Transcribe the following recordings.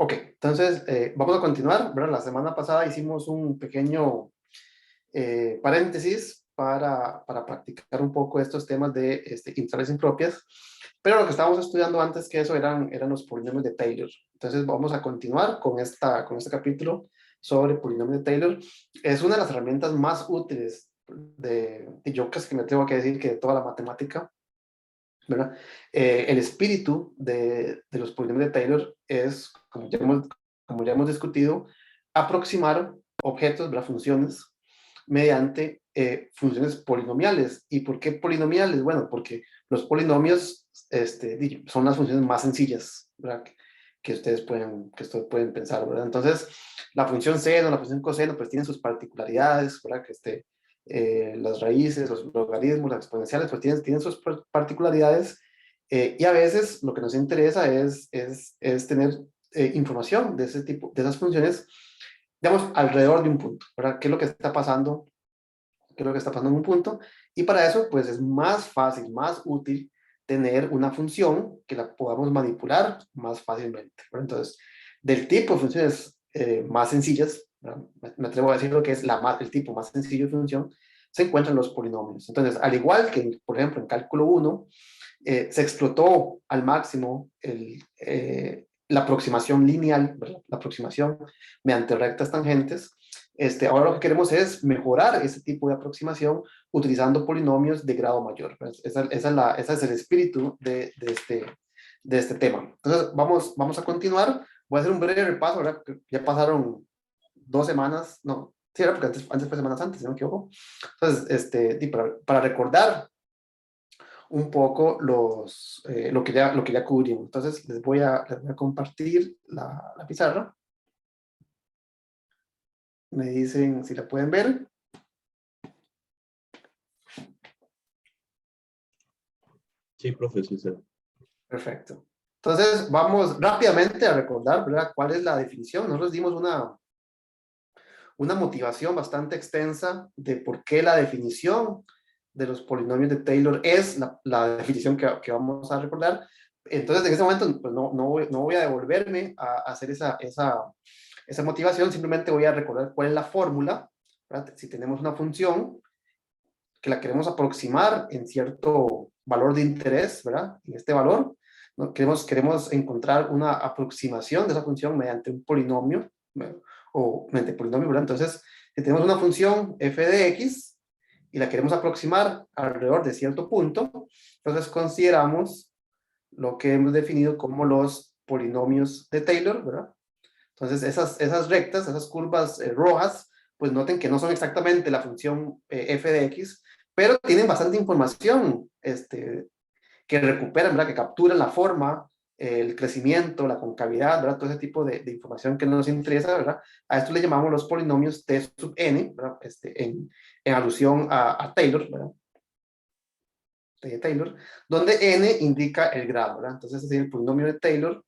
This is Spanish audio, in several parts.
Ok, entonces vamos a continuar, ¿verdad? La semana pasada hicimos un pequeño paréntesis para practicar un poco estos temas de integrales impropias, pero lo que estábamos estudiando antes que eso eran los polinomios de Taylor. Entonces vamos a continuar con este capítulo sobre polinomios de Taylor. Es una de las herramientas más útiles yo casi que me atrevo a decir que de toda la matemática, ¿verdad? El espíritu de los polinomios de Taylor es, como ya hemos discutido, aproximar objetos, ¿verdad? Funciones, mediante funciones polinomiales. ¿Y por qué polinomiales? Bueno, porque los polinomios son las funciones más sencillas, ¿verdad? Que ustedes pueden pensar, ¿verdad? Entonces, la función seno, la función coseno, pues tienen sus particularidades, ¿verdad? Las raíces, los logaritmos, las exponenciales, pues tienen sus particularidades, y a veces lo que nos interesa es tener información de ese tipo, de esas funciones, digamos, alrededor de un punto, ¿verdad? ¿Qué es lo que está pasando? ¿Qué es lo que está pasando en un punto? Y para eso, pues es más fácil, más útil tener una función que la podamos manipular más fácilmente, ¿verdad? Entonces, del tipo de funciones más sencillas, ¿verdad? Me atrevo a decir lo que es el tipo más sencillo de función, se encuentran los polinomios. Entonces, al igual que, por ejemplo, en cálculo 1, se explotó al máximo la aproximación lineal, ¿verdad? La aproximación mediante rectas tangentes. Ahora lo que queremos es mejorar ese tipo de aproximación utilizando polinomios de grado mayor. Ese es el espíritu de este tema. Entonces, vamos a continuar. Voy a hacer un breve repaso, ¿verdad? Ya pasaron 2 semanas, no, sí, era porque antes fue semanas antes, si no me equivoco. Entonces, para recordar un poco lo que ya cubrimos. Entonces, les voy a compartir la pizarra. Me dicen si la pueden ver. Sí, profe, sí, sí. Perfecto. Entonces, vamos rápidamente a recordar, ¿verdad? ¿Cuál es la definición? Nosotros dimos una motivación bastante extensa de por qué la definición de los polinomios de Taylor es la definición que vamos a recordar. Entonces, en ese momento, pues no voy a devolverme a hacer esa motivación, simplemente voy a recordar cuál es la fórmula, ¿verdad? Si tenemos una función que la queremos aproximar en cierto valor de interés, ¿verdad? En este valor, ¿no? Queremos encontrar una aproximación de esa función mediante un polinomio, o mediante polinomio, ¿verdad? Entonces, si tenemos una función f de x y la queremos aproximar alrededor de cierto punto, entonces consideramos lo que hemos definido como los polinomios de Taylor, ¿verdad? Entonces, esas rectas, esas curvas rojas, pues noten que no son exactamente la función f de x, pero tienen bastante información que recuperan, ¿verdad? Que capturan la forma, el crecimiento, la concavidad, ¿verdad? Todo ese tipo de información que nos interesa, ¿verdad? A esto le llamamos los polinomios T sub n, ¿verdad? En alusión a Taylor, ¿verdad? De Taylor, donde n indica el grado, ¿verdad? Entonces, es el polinomio de Taylor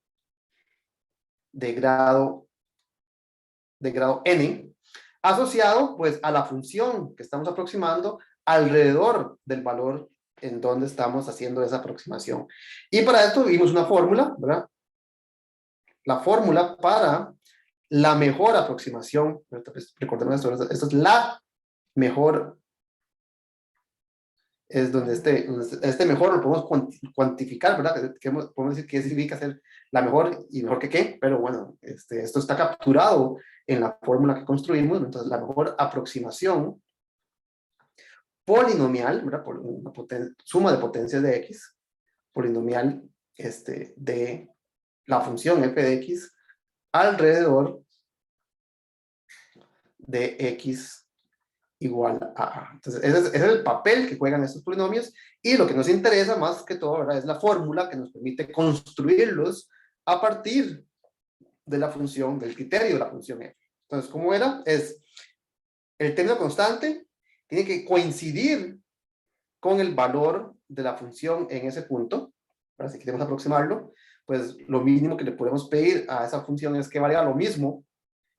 de grado n, asociado pues a la función que estamos aproximando alrededor del valor en donde estamos haciendo esa aproximación. Y para esto vimos una fórmula, ¿verdad? La fórmula para la mejor aproximación, recordemos esto, esta es la mejor, es donde este mejor lo podemos cuantificar, ¿verdad? Podemos decir qué significa ser la mejor y mejor que qué, pero bueno, esto está capturado en la fórmula que construimos. Entonces, la mejor aproximación polinomial, ¿verdad? Por una suma de potencias de x, polinomial de la función f de x alrededor de x igual a a. Entonces, ese es el papel que juegan estos polinomios, y lo que nos interesa más que todo, ¿verdad? Es la fórmula que nos permite construirlos a partir de la función, del criterio de la función f. Entonces, ¿cómo era? Es el término constante tiene que coincidir con el valor de la función en ese punto. Ahora, si queremos aproximarlo, pues lo mínimo que le podemos pedir a esa función es que valga lo mismo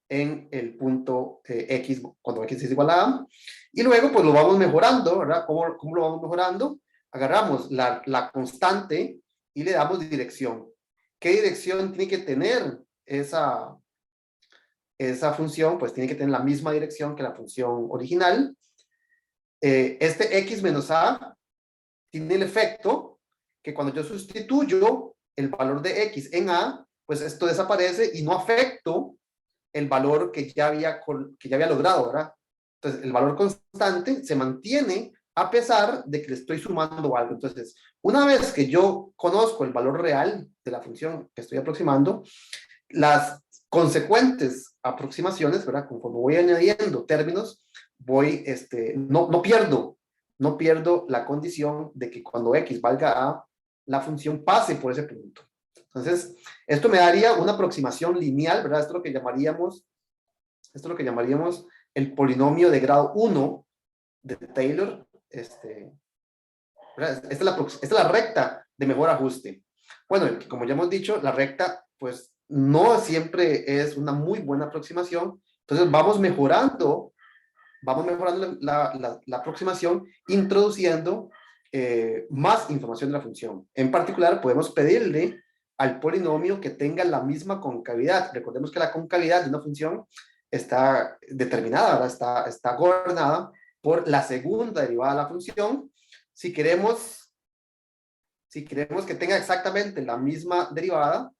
en el punto x, cuando x es igual a a, y luego pues lo vamos mejorando, ¿verdad? ¿Cómo lo vamos mejorando? Agarramos la constante y le damos dirección. ¿Qué dirección tiene que tener esa función pues tiene que tener la misma dirección que la función original. Este x menos a tiene el efecto que cuando yo sustituyo el valor de x en a, pues esto desaparece y no afecto el valor que ya había logrado, ¿verdad? Entonces, el valor constante se mantiene a pesar de que le estoy sumando algo. Entonces, una vez que yo conozco el valor real de la función que estoy aproximando, las consecuentes aproximaciones, ¿verdad? Conforme voy añadiendo términos, no pierdo la condición de que cuando x valga a, la función pase por ese punto. Entonces, esto me daría una aproximación lineal, ¿verdad? Esto es lo que llamaríamos el polinomio de grado 1 de Taylor. Esta es la recta de mejor ajuste. Bueno, como ya hemos dicho, la recta, pues, no siempre es una muy buena aproximación. Entonces, vamos mejorando la aproximación introduciendo más información de la función. En particular, podemos pedirle al polinomio que tenga la misma concavidad. Recordemos que la concavidad de una función está determinada, ¿verdad? Está gobernada por la segunda derivada de la función. Si queremos que tenga exactamente la misma derivada,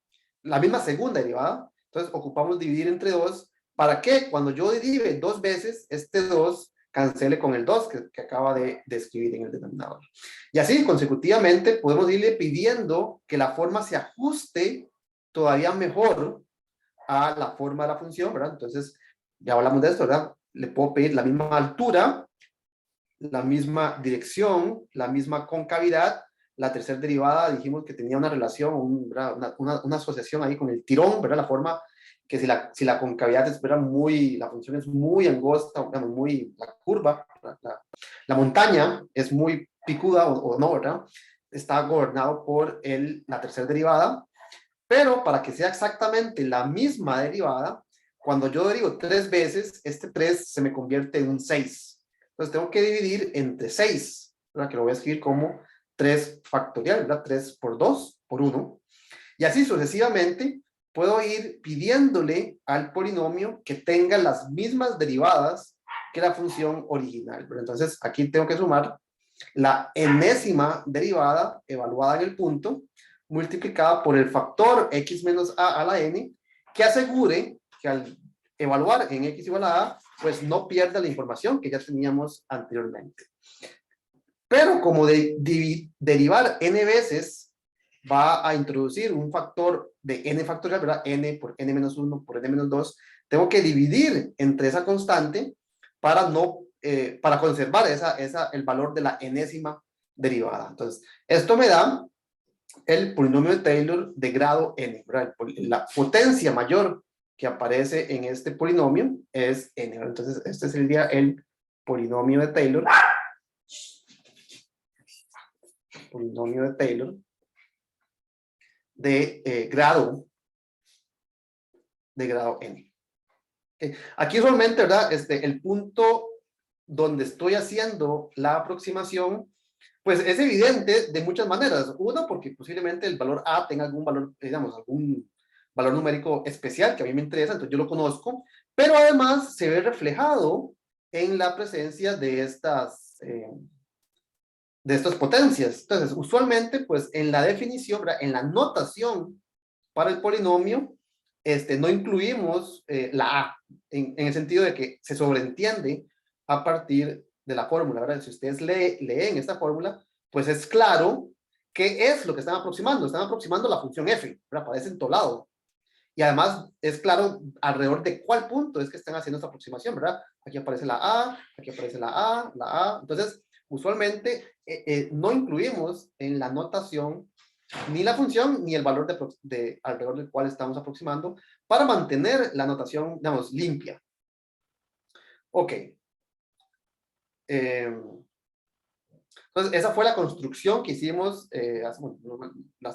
la misma segunda derivada, entonces ocupamos dividir entre 2 para que cuando yo derive 2 veces, este 2 cancele con el 2 que acaba de escribir en el denominador. Y así consecutivamente podemos irle pidiendo que la forma se ajuste todavía mejor a la forma de la función, ¿verdad? Entonces, ya hablamos de esto, ¿verdad? Le puedo pedir la misma altura, la misma dirección, la misma concavidad. La tercera derivada dijimos que tenía una relación, una asociación ahí con el tirón, ¿verdad? La forma que si la concavidad es, ¿verdad? La función es muy angosta, la curva, la montaña es muy picuda o no, ¿verdad? Está gobernado por la tercera derivada, pero para que sea exactamente la misma derivada, cuando yo derivo 3 veces, este 3 se me convierte en un 6. Entonces tengo que dividir entre 6, ¿verdad? Que lo voy a escribir como 3 factorial, ¿verdad? 3 por 2 por 1. Y así sucesivamente puedo ir pidiéndole al polinomio que tenga las mismas derivadas que la función original. Pero entonces aquí tengo que sumar la enésima derivada evaluada en el punto multiplicada por el factor x menos a la n, que asegure que al evaluar en x igual a a, pues no pierda la información que ya teníamos anteriormente. Pero como derivar n veces va a introducir un factor de n factorial, ¿verdad? N por n menos 1 por n menos 2, tengo que dividir entre esa constante para conservar el valor de la enésima derivada. Entonces, esto me da el polinomio de Taylor de grado n, ¿verdad? La potencia mayor que aparece en este polinomio es n, ¿verdad? Entonces, este sería el polinomio de Taylor. Polinomio de Taylor de grado n. Okay. Aquí solamente, ¿verdad? El punto donde estoy haciendo la aproximación, pues es evidente de muchas maneras. Uno, porque posiblemente el valor A tenga algún valor, digamos, algún valor numérico especial que a mí me interesa, entonces yo lo conozco, pero además se ve reflejado en la presencia de estas potencias. Entonces, usualmente, pues en la definición, ¿verdad? En la notación para el polinomio, no incluimos la A, en el sentido de que se sobreentiende a partir de la fórmula, ¿verdad? Si ustedes leen esta fórmula, pues es claro qué es lo que están aproximando. Están aproximando la función f, ¿verdad? Parece entolado. Y además es claro alrededor de cuál punto es que están haciendo esta aproximación, ¿verdad? Aquí aparece la A, aquí aparece la A. Entonces, usualmente no incluimos en la notación ni la función ni el valor alrededor del cual estamos aproximando para mantener la notación, digamos, limpia. Ok. Entonces, esa fue la construcción que hicimos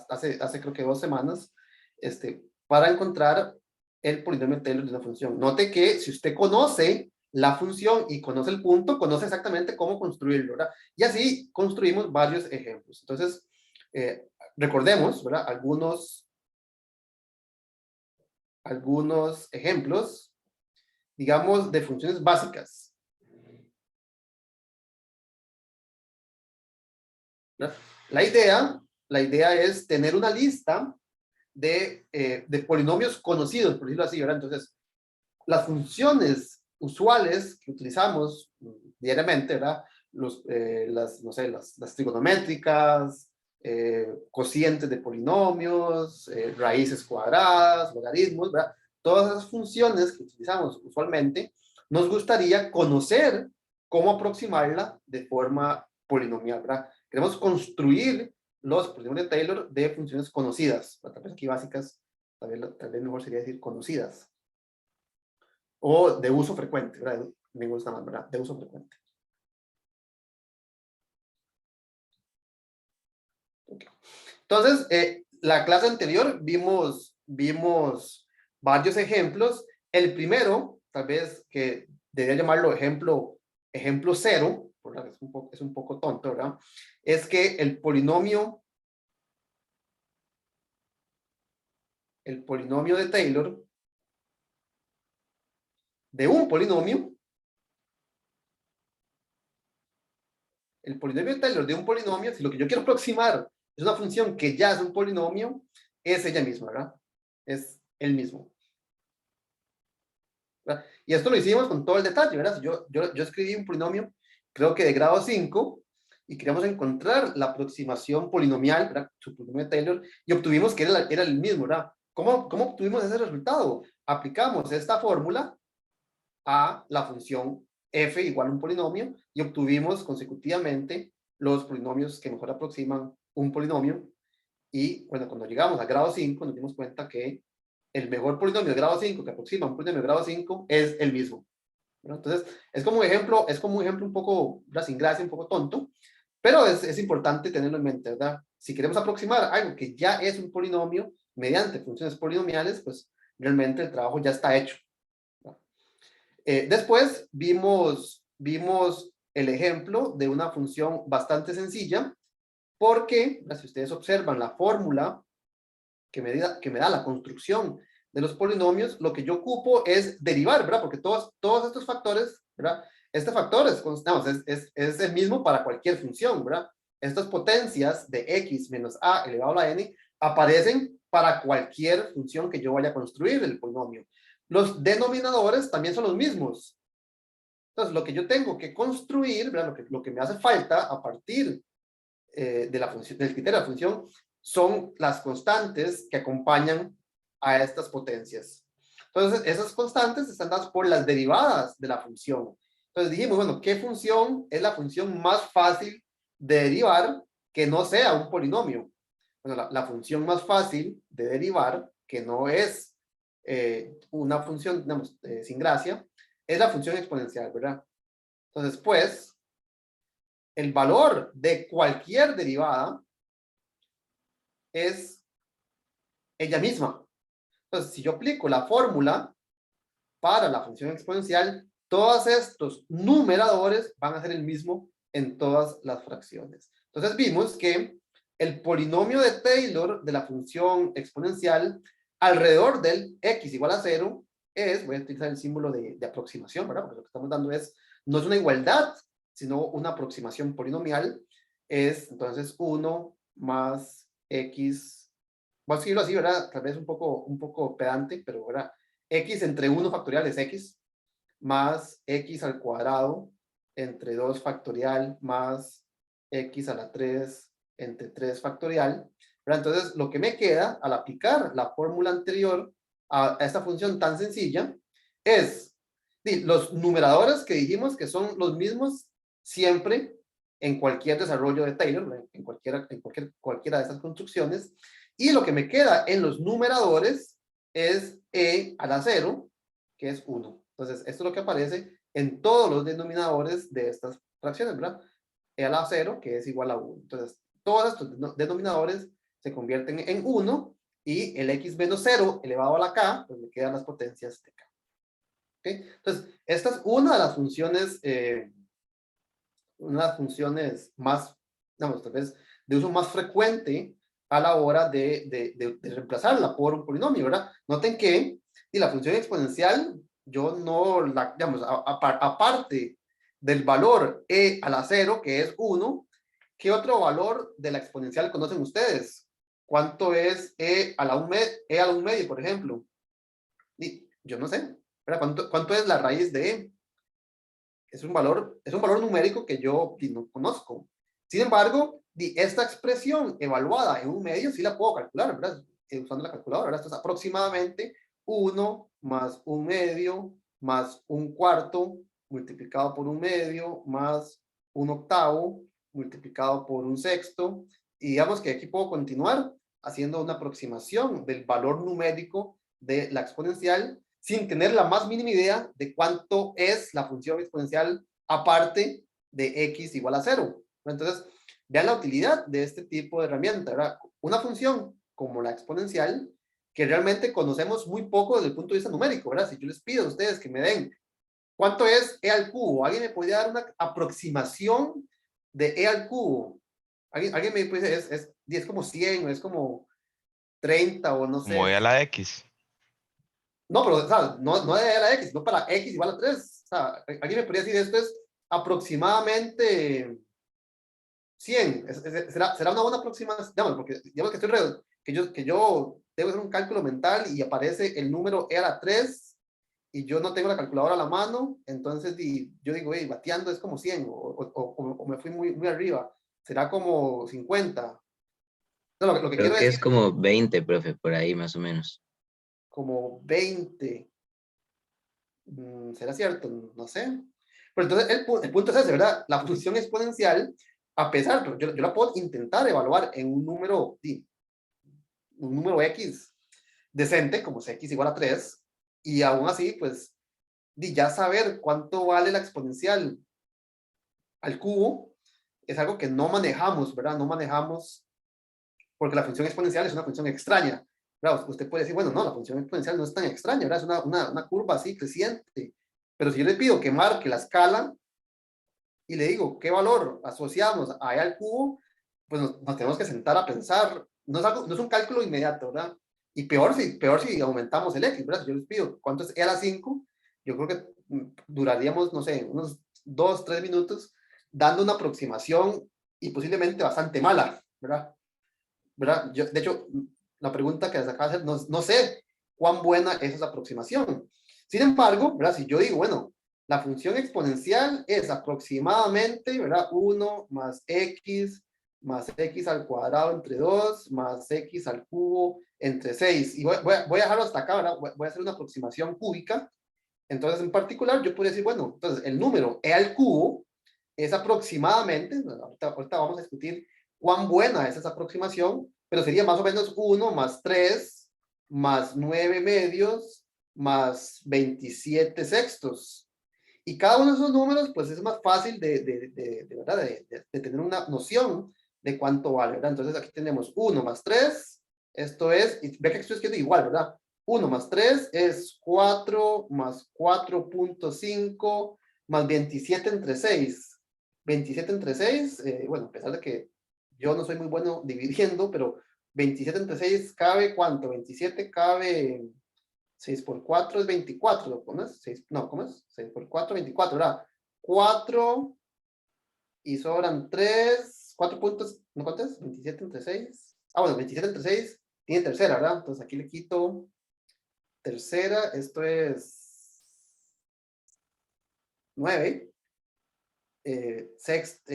hace creo que 2 semanas para encontrar el polinomio de Taylor de una función. Note que si usted conoce la función y conoce el punto, conoce exactamente cómo construirlo, ¿verdad? Y así construimos varios ejemplos. Entonces, recordemos, ¿verdad? algunos ejemplos, digamos, de funciones básicas. ¿No? La idea es tener una lista de polinomios conocidos, por decirlo así, ¿verdad? Entonces, las funciones usuales que utilizamos diariamente, ¿verdad? No sé, las trigonométricas, cocientes de polinomios, raíces cuadradas, logaritmos, ¿verdad? Todas esas funciones que utilizamos usualmente, nos gustaría conocer cómo aproximarla de forma polinomial, ¿verdad? Queremos construir los polinomios de Taylor de funciones conocidas, tal vez aquí básicas, tal vez mejor sería decir conocidas, o de uso frecuente, ¿verdad? Me gusta más, ¿verdad? De uso frecuente. Okay. Entonces, la clase anterior vimos varios ejemplos. El primero, tal vez que debería llamarlo ejemplo cero, ¿verdad? Es un poco tonto, ¿verdad? Es que el polinomio de Taylor de un polinomio, el polinomio de Taylor de un polinomio, si lo que yo quiero aproximar es una función que ya es un polinomio, es ella misma, ¿verdad? Es el mismo. ¿Verdad? Y esto lo hicimos con todo el detalle, ¿verdad? Yo escribí un polinomio, creo que de grado 5, y queríamos encontrar la aproximación polinomial, ¿verdad? Su polinomio de Taylor, y obtuvimos que era el mismo, ¿verdad? ¿Cómo obtuvimos ese resultado? Aplicamos esta fórmula a la función f igual a un polinomio y obtuvimos consecutivamente los polinomios que mejor aproximan un polinomio. Y bueno, cuando llegamos a grado 5 nos dimos cuenta que el mejor polinomio de grado 5 que aproxima un polinomio de grado 5 es el mismo, ¿no? Entonces, es como un ejemplo un poco sin gracia, un poco tonto, pero es importante tenerlo en mente, ¿verdad? Si queremos aproximar algo que ya es un polinomio mediante funciones polinomiales, pues realmente el trabajo ya está hecho. Después vimos el ejemplo de una función bastante sencilla, porque si ustedes observan la fórmula que me da la construcción de los polinomios, lo que yo ocupo es derivar, ¿verdad? Porque todos estos factores, ¿verdad? Este factor es el mismo para cualquier función, ¿verdad? Estas potencias de x menos a elevado a la n aparecen para cualquier función que yo vaya a construir el polinomio. Los denominadores también son los mismos. Entonces, lo que yo tengo que construir, ¿verdad? Lo que me hace falta a partir de la función, del criterio de la función, son las constantes que acompañan a estas potencias. Entonces, esas constantes están dadas por las derivadas de la función. Entonces dijimos, bueno, ¿qué función es la función más fácil de derivar que no sea un polinomio? Bueno, la función más fácil de derivar, que no es una función, digamos, sin gracia, es la función exponencial, ¿verdad? Entonces, pues, el valor de cualquier derivada es ella misma. Entonces, si yo aplico la fórmula para la función exponencial, todos estos numeradores van a ser el mismo en todas las fracciones. Entonces, vimos que el polinomio de Taylor de la función exponencial alrededor del x igual a 0 voy a utilizar el símbolo de aproximación, ¿verdad? Porque lo que estamos dando no es una igualdad, sino una aproximación polinomial, es entonces 1 más x, voy a escribirlo así, ¿verdad? Tal vez un poco pedante, pero ¿verdad? X entre 1 factorial es x, más x al cuadrado entre 2 factorial más x a la 3 entre 3 factorial. ¿Verdad? Entonces, lo que me queda al aplicar la fórmula anterior a esta función tan sencilla es los numeradores que dijimos que son los mismos siempre en cualquier desarrollo de Taylor, en cualquiera de estas construcciones, y lo que me queda en los numeradores es e a la 0, que es 1. Entonces, esto es lo que aparece en todos los denominadores de estas fracciones, ¿verdad? E a la 0, que es igual a 1. Entonces, todos estos denominadores se convierten en 1 y el x menos 0 elevado a la k, pues me quedan las potencias de k. ¿Okay? Entonces, esta es una de las funciones más, digamos, tal vez de uso más frecuente a la hora de reemplazarla por un polinomio, ¿verdad? Noten que Y la función exponencial, yo no la, digamos, aparte del valor e a la 0, que es 1, ¿qué otro valor de la exponencial conocen ustedes? ¿Cuánto es e a la 1 medio, por ejemplo? Y yo no sé. ¿Cuánto es la raíz de e? Es un valor numérico que yo no conozco. Sin embargo, esta expresión evaluada en un medio sí la puedo calcular, ¿verdad? Usando la calculadora, ¿verdad? Esto es aproximadamente 1 más un medio más un cuarto multiplicado por un medio más un octavo multiplicado por un sexto. Y digamos que aquí puedo continuar haciendo una aproximación del valor numérico de la exponencial sin tener la más mínima idea de cuánto es la función exponencial aparte de x igual a 0. Entonces, vean la utilidad de este tipo de herramienta, ¿verdad? Una función como la exponencial, que realmente conocemos muy poco desde el punto de vista numérico, ¿verdad? Si yo les pido a ustedes que me den cuánto es e al cubo, ¿alguien me podría dar una aproximación de e al cubo? ¿Alguien me puede decir, es como 100 o es como 30 o no Voy sé? a la X. No, pero o sea, no de la X, no para X igual a 3. O sea, alguien me podría decir esto es aproximadamente 100. ¿Será una buena aproximación? Digamos, porque digamos que yo debo hacer un cálculo mental y aparece el número e a la 3 y yo no tengo la calculadora a la mano, entonces yo digo, bateando es como 100 o me fui muy arriba. Será como 50. No, lo que Creo quiero que decir es como 20, profe, por ahí más o menos. como 20. ¿Será cierto? No sé. Pero entonces el punto es ese, ¿verdad? La función exponencial, a pesar, yo la puedo intentar evaluar en un número X decente, como si X igual a 3, y aún así, pues, ya saber cuánto vale la exponencial al cubo es algo que no manejamos, ¿verdad? No manejamos porque la función exponencial es una función extraña. ¿Verdad? Usted puede decir, bueno, no, la función exponencial no es tan extraña, ¿verdad? Es una curva así creciente. Pero si yo le pido que marque la escala y le digo qué valor asociamos a e al cubo, pues nos tenemos que sentar a pensar. No es un cálculo inmediato, ¿verdad? Y peor si aumentamos el x, ¿verdad? Si yo les pido cuánto es e a la 5, yo creo que duraríamos, no sé, unos 2, 3 minutos dando una aproximación y posiblemente bastante mala, ¿verdad? ¿Verdad? De hecho, la pregunta que se acaba de hacer, no sé cuán buena es esa aproximación. Sin embargo, ¿verdad? Si yo digo, bueno, la función exponencial es aproximadamente, ¿verdad? 1 más x al cuadrado entre 2 más x al cubo entre 6. Y voy a dejarlo hasta acá, ¿verdad? Voy a hacer una aproximación cúbica. Entonces, en particular, yo podría decir, bueno, entonces el número e al cubo es aproximadamente, ahorita vamos a discutir cuán buena es esa aproximación, pero sería más o menos 1 más 3 más 9 medios más 27 sextos. Y cada uno de esos números, pues es más fácil ¿verdad? De tener una noción de cuánto vale, ¿verdad? Entonces aquí tenemos 1 más 3, esto es, y ve que esto es quedando igual, ¿verdad? 1 más 3 es 4 más 4.5 más 27 entre 6. 27 entre 6, bueno, a pesar de que yo no soy muy bueno dividiendo, pero 27 entre 6 cabe ¿cuánto? 27 cabe 6 por 4 es 24, ¿cómo es? 6, no, ¿cómo es? 6 por 4, 24, ¿verdad? 4 y sobran 3, 4 puntos, ¿no cuántas? 27 entre 6. Ah, bueno, 27 entre 6 tiene tercera, ¿verdad? Entonces aquí le quito tercera, esto es 9. Sext,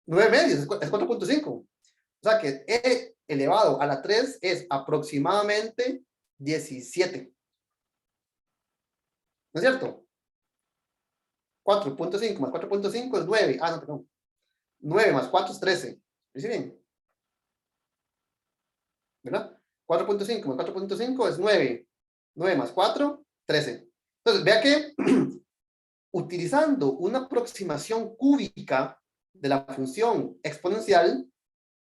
9 medios, es 4.5. O sea que e elevado a la 3 es aproximadamente 17. ¿No es cierto? 4.5 más 4.5 es 9. Ah, no, perdón. 9 más 4 es 13. ¿Dice bien? ¿Verdad? 4.5 más 4.5 es 9. 9 más 4, 13. Entonces, vea que utilizando una aproximación cúbica de la función exponencial,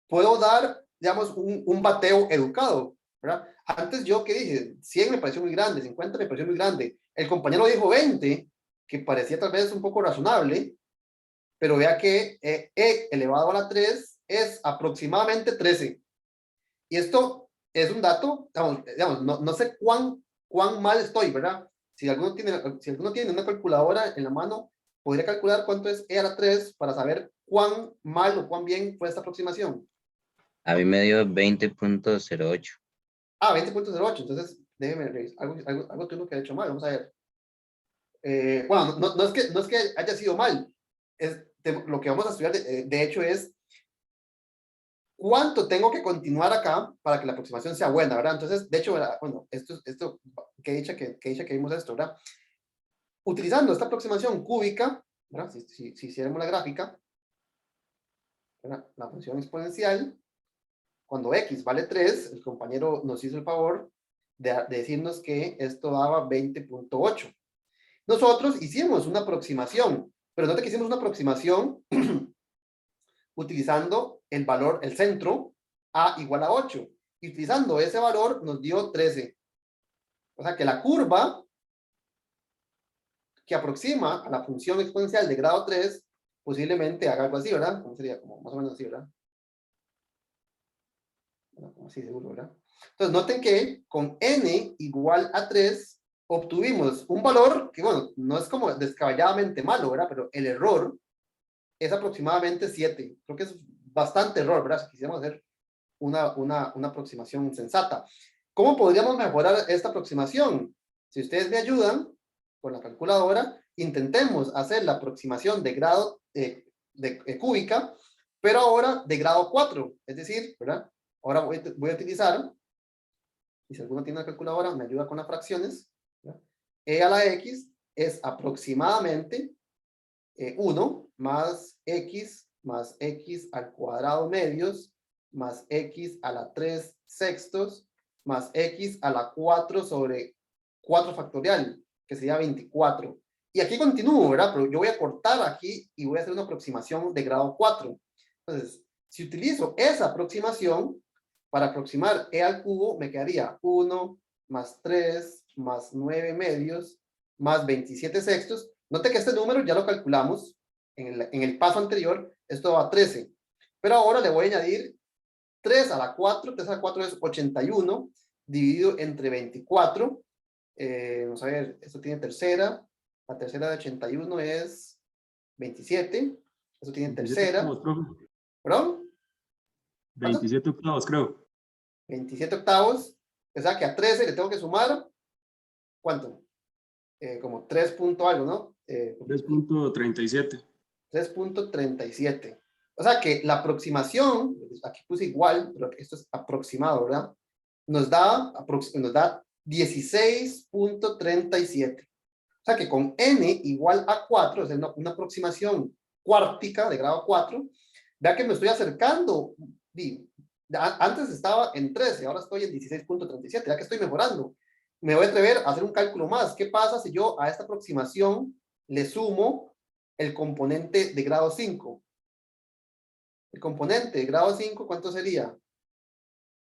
puedo dar, digamos, un bateo educado, ¿verdad? Antes yo que dije, 100 me pareció muy grande, 50 me pareció muy grande. El compañero dijo 20, que parecía tal vez un poco razonable, pero vea que e elevado a la 3 es aproximadamente 13. Y esto es un dato, digamos no sé cuán cuán mal estoy, ¿verdad? Si alguno tiene una calculadora en la mano, podría calcular cuánto es e a la 3 para saber cuán mal o cuán bien fue esta aproximación. A mí me dio 20.08. Ah, 20.08, entonces déjeme revisar. Algo tuvo que ha hecho mal, vamos a ver. Bueno, no es que haya sido mal. Lo que vamos a estudiar, de hecho, es cuánto tengo que continuar acá para que la aproximación sea buena, ¿verdad? Entonces, de hecho, ¿verdad? Bueno, esto que dicha que vimos esto, ¿verdad? Utilizando esta aproximación cúbica, ¿verdad? Si hiciéramos la gráfica, ¿verdad? La función exponencial, cuando x vale 3, el compañero nos hizo el favor de decirnos que esto daba 20.8. Nosotros hicimos una aproximación, pero note que hicimos una aproximación utilizando el valor, el centro, a igual a 8. Y utilizando ese valor nos dio 13. O sea que la curva que aproxima a la función exponencial de grado 3 posiblemente haga algo así, ¿verdad? ¿Cómo sería? Como más o menos así, ¿verdad? Bueno, como así seguro, ¿verdad? Entonces noten que con n igual a 3 obtuvimos un valor que, bueno, no es como descabelladamente malo, ¿verdad? Pero el error es aproximadamente 7. Creo que es bastante error, ¿verdad? Si quisiéramos hacer una aproximación sensata. ¿Cómo podríamos mejorar esta aproximación? Si ustedes me ayudan con la calculadora, intentemos hacer la aproximación de grado cúbica, pero ahora de grado 4. Es decir, ¿verdad? Ahora voy a utilizar, y si alguno tiene una calculadora, me ayuda con las fracciones, ¿verdad? E a la x es aproximadamente 1 más x al cuadrado medios más x a la 3 sextos más x a la 4 sobre 4 factorial, que sería 24. Y aquí continúo, ¿verdad? Pero yo voy a cortar aquí y voy a hacer una aproximación de grado 4. Entonces, si utilizo esa aproximación, para aproximar e al cubo, me quedaría 1 más 3 más 9 medios más 27 sextos. Note que este número ya lo calculamos en el paso anterior, esto va a 13. Pero ahora le voy a añadir 3 a la 4, 3 a la 4 es 81, dividido entre 24. Vamos a ver, esto tiene tercera, la tercera de 81 es 27, eso tiene 27 tercera, octavos, profe. ¿perdón? 27 octavos, creo. 27 octavos, o sea que a 13 le tengo que sumar, ¿cuánto? Como 3 punto algo, ¿no? 3.37. 3.37. O sea que la aproximación, aquí puse igual, pero esto es aproximado, ¿verdad? Nos da 16.37. O sea que con n igual a 4, es una aproximación cuártica de grado 4, vea que me estoy acercando. Antes estaba en 13, ahora estoy en 16.37, ya que estoy mejorando. Me voy a atrever a hacer un cálculo más. ¿Qué pasa si yo a esta aproximación le sumo el componente de grado 5? El componente de grado 5, ¿cuánto sería?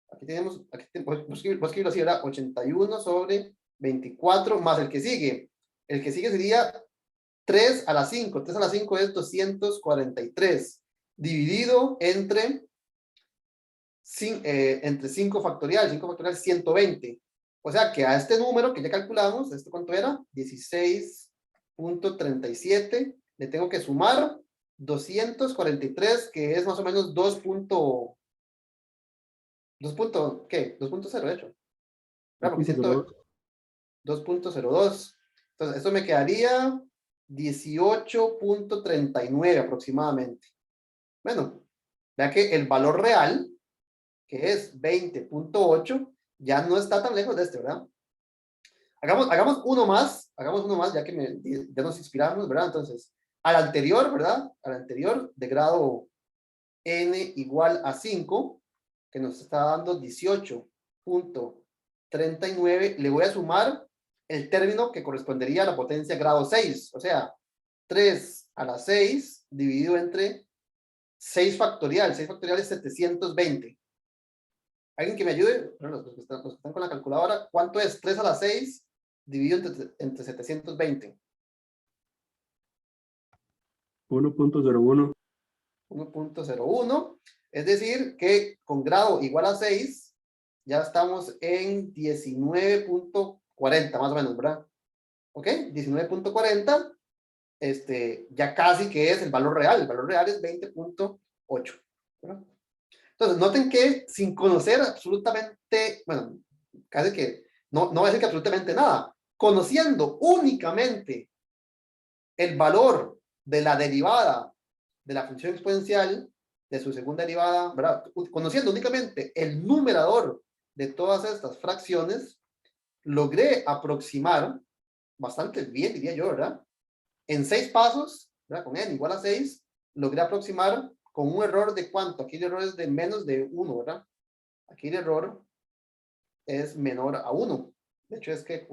Aquí tenemos, voy a escribirlo así, ¿verdad? 81 sobre 24 más el que sigue. El que sigue sería 3 a la 5. 3 a la 5 es 243. Dividido entre 5 factorial. 5 factorial es 120. O sea que a este número que ya calculamos, ¿esto cuánto era? 16.37. Le tengo que sumar 243, que es más o menos 2.0, ¿qué? 2.0, de hecho. Claro, porque 2.02. Entonces, esto me quedaría 18.39 aproximadamente. Bueno, vea que el valor real, que es 20.8, ya no está tan lejos de este, ¿verdad? Hagamos uno más, ya que ya nos inspiramos, ¿verdad? Entonces, al anterior, ¿verdad? Al anterior, de grado n igual a 5, que nos está dando 18.39, le voy a sumar el término que correspondería a la potencia grado 6, o sea, 3 a la 6 dividido entre 6 factorial. 6 factorial es 720. ¿Alguien que me ayude? Los que están con la calculadora, ¿cuánto es 3 a la 6 dividido entre 720? 1.01. 1.01. Es decir, que con grado igual a 6, ya estamos en 19.4 19.40 más o menos, ¿verdad? ¿Ok? 19.40, ya casi que es el valor real. El valor real es 20.8, ¿verdad? Entonces, noten que sin conocer absolutamente, bueno, casi que, no voy a decir que absolutamente nada, conociendo únicamente el valor de la derivada de la función exponencial, de su segunda derivada, ¿verdad? Conociendo únicamente el numerador de todas estas fracciones, logré aproximar bastante bien, diría yo, ¿verdad? En 6 pasos, ¿verdad? Con n igual a 6, logré aproximar con un error de ¿cuánto? Aquí el error es de menos de 1, ¿verdad? Aquí el error es menor a 1. De hecho, es que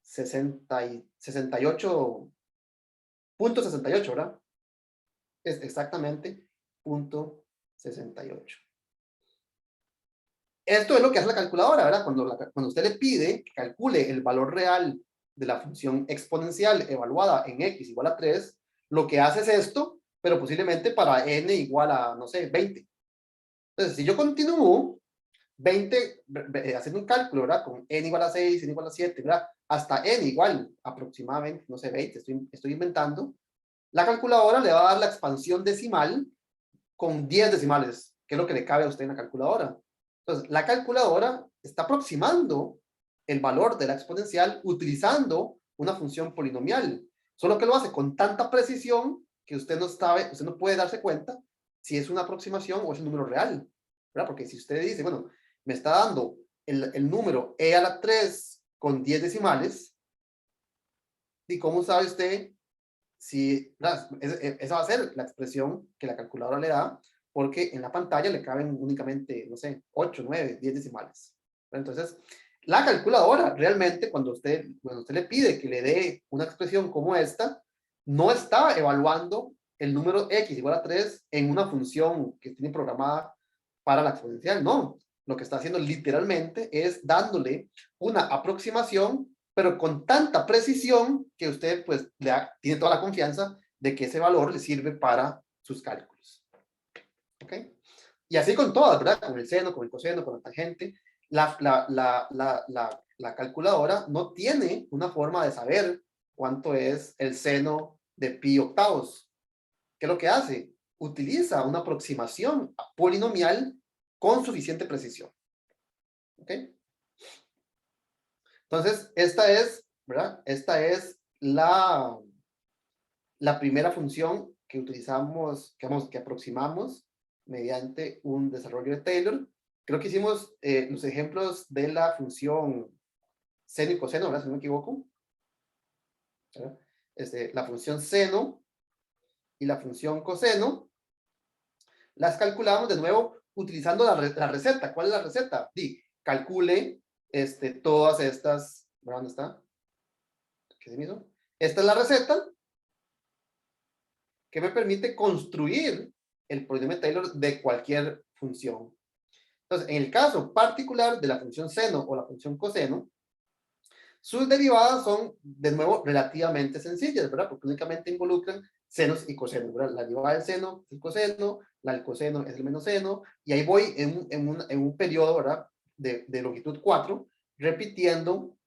68.68, ¿verdad? Es exactamente 0.68. Esto es lo que hace la calculadora, ¿verdad? Cuando usted le pide que calcule el valor real de la función exponencial evaluada en x igual a 3, lo que hace es esto, pero posiblemente para n igual a, no sé, 20. Entonces, si yo continúo 20, haciendo un cálculo, ¿verdad? Con n igual a 6, n igual a 7, ¿verdad? Hasta n igual aproximadamente, no sé, 20, estoy inventando. La calculadora le va a dar la expansión decimal con 10 decimales, que es lo que le cabe a usted en la calculadora. Entonces, la calculadora está aproximando el valor de la exponencial utilizando una función polinomial. Solo que lo hace con tanta precisión que usted no puede darse cuenta si es una aproximación o es un número real, ¿verdad? Porque si usted dice, bueno, me está dando el número e a la 3 con 10 decimales, ¿y cómo sabe usted si esa va a ser la expresión que la calculadora le da? Porque en la pantalla le caben únicamente, no sé, 8, 9, 10 decimales. Entonces, la calculadora realmente, cuando usted le pide que le dé una expresión como esta, no está evaluando el número x igual a 3 en una función que tiene programada para la exponencial, no. Lo que está haciendo literalmente es dándole una aproximación, pero con tanta precisión que usted pues tiene toda la confianza de que ese valor le sirve para sus cálculos. ¿Ok? Y así con todas, ¿verdad? Con el seno, con el coseno, con la tangente. La calculadora no tiene una forma de saber cuánto es el seno de pi octavos. ¿Qué es lo que hace? Utiliza una aproximación polinomial con suficiente precisión. ¿Ok? Entonces, ¿verdad? Esta es la primera función que utilizamos, que aproximamos mediante un desarrollo de Taylor. Creo que hicimos los ejemplos de la función seno y coseno, ¿verdad? Si no me equivoco. ¿Verdad? La función seno y la función coseno las calculamos de nuevo utilizando la receta. ¿Cuál es la receta? Calcule todas estas, ¿dónde está? ¿Qué se me hizo? Esta es la receta que me permite construir el polinomio de Taylor de cualquier función. Entonces, en el caso particular de la función seno o la función coseno, sus derivadas son, de nuevo, relativamente sencillas, ¿verdad? Porque únicamente involucran senos y cosenos, ¿verdad? La derivada del seno es el coseno, la del coseno es el menos seno, y ahí voy en un periodo, ¿verdad? De longitud 4, repitiendo